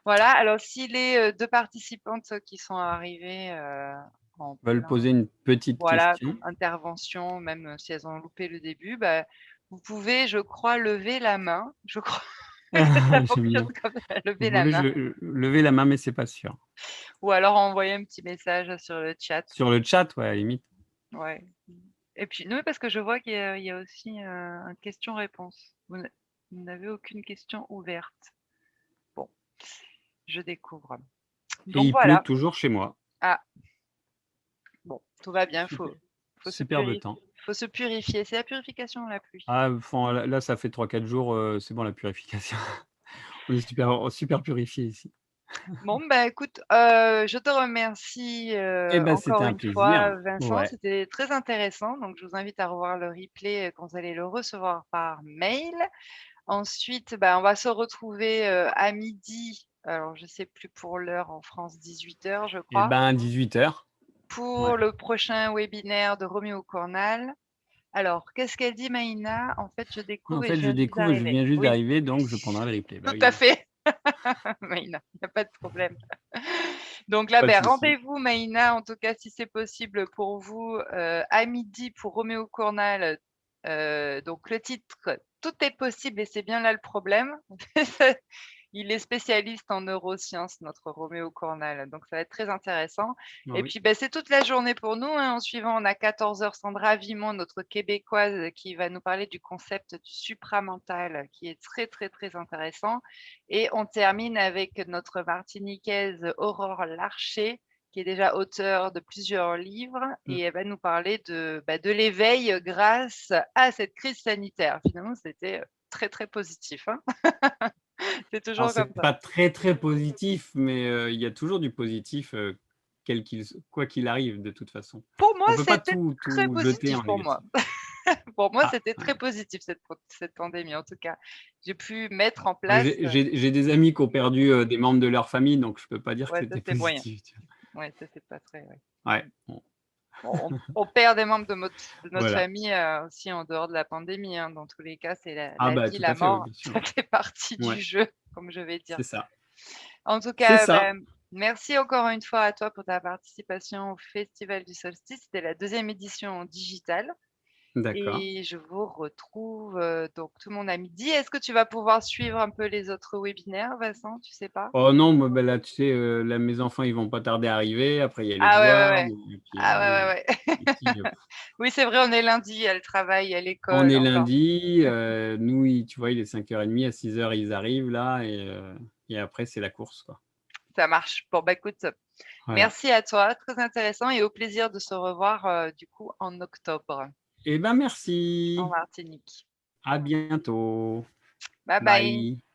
Voilà, alors si les 2 participantes qui sont arrivées, en Veulent plein poser une petite voilà, question. intervention, même, si elles ont loupé le début, bah, vous pouvez, je crois, lever la main. Je crois que ça C'est fonctionne mignon. comme ça, lever Vous la pouvez main lever la main, mais c'est pas sûr. ou alors envoyer un petit message sur le chat. Sur le chat, ouais, à la limite. Ouais. Et puis non, parce que je vois qu'il y a aussi, un question-réponse. Vous n'avez aucune question ouverte. Bon, je découvre. Et Donc il pleut voilà. toujours chez moi. Ah, bon, tout va bien, Super, superbe purifier. temps. Faut se purifier. C'est la purification, la pluie. Ah, enfin, là, ça fait 3-4 jours, c'est bon la purification. On est super purifié ici. Bon, bah, écoute, je te remercie, Eh ben, c'était encore un une plaisir. fois, Vincent. Ouais. C'était très intéressant. Donc je vous invite à revoir le replay, quand vous allez le recevoir par mail. Ensuite, bah, on va se retrouver, à midi. Alors je sais plus pour l'heure en France, 18 h, je Eh crois, ben, 18 h. Ouais. pour le prochain webinaire de Roméo Cornal. Alors, qu'est-ce qu'elle dit Maïna? En fait, je En découvre et fait, je je viens juste découvre, je d'arriver. viens juste Oui, d'arriver, donc je prendrai le replay. Bah tout à oui, fait, Maïna, il y a pas de problème. Donc là, pas de ben, souci. rendez-vous Maïna, en tout cas, si c'est possible pour vous, à midi pour Roméo Cornal. Donc le titre: «Tout est possible» et c'est bien là le problème. Il est spécialiste en neurosciences, notre Roméo Cornal, donc ça va être très intéressant. Ah Et oui. puis, ben, c'est toute la journée pour nous, hein. En suivant, on a 14 h Sandra Vimont, notre québécoise, qui va nous parler du concept du supramental, qui est très, très, très intéressant. Et on termine avec notre martiniquaise Aurore Larcher, qui est déjà auteure de plusieurs livres Mmh. et elle va nous parler de l'éveil grâce à cette crise sanitaire. Finalement, c'était, très, très positif, hein. C'est Alors toujours comme c'est ça. pas très, très positif, mais il y a toujours du positif, quoi qu'il arrive de toute façon. Pour moi, On peut pas c'était très tout jeter positif en pour moi. négatif. Pour moi, Ah, c'était ouais. très positif cette pandémie, en tout cas. J'ai pu mettre en Moi, place, j'ai des amis qui ont perdu, des membres de leur famille, donc je peux pas dire que ouais, ça c'était c'est moyen. positif, tu vois? Ouais, ça c'est pas très, ouais. Ouais, bon, Bon, on perd des membres de notre voilà. famille, aussi en dehors de la pandémie, hein. Dans tous les cas, c'est la Ah la bah, vie, tout la à fait, oui, mort, bien sûr, ça ouais. fait partie du Ouais, jeu, comme je vais dire. c'est ça. En tout C'est cas, ça. merci encore une fois à toi pour ta participation au Festival du Solstice. C'était la deuxième édition en digital. D'accord. Et je vous retrouve, donc tout le monde à midi. Est-ce que tu vas pouvoir suivre un peu les autres webinaires, Vincent? Tu sais pas? Oh non, moi, bah, là, tu sais, là, mes enfants, ils vont pas tarder à arriver. Après, il y a les Ah ouais, ouais, devoirs ouais. et puis, Ah oui, ouais, ouais, ouais. les petits, Oui, c'est vrai, on est lundi, il y a le travail, il y a on l'école est encore. lundi, nous, tu vois, il est 5h30, à 6h, ils arrivent là et après, c'est la course, quoi. Ça marche. Bon, bah, écoute, Voilà. merci à toi, très intéressant et au plaisir de se revoir, du coup en octobre Eh ben, en merci. Martinique. À bientôt. Bye bye. Bye.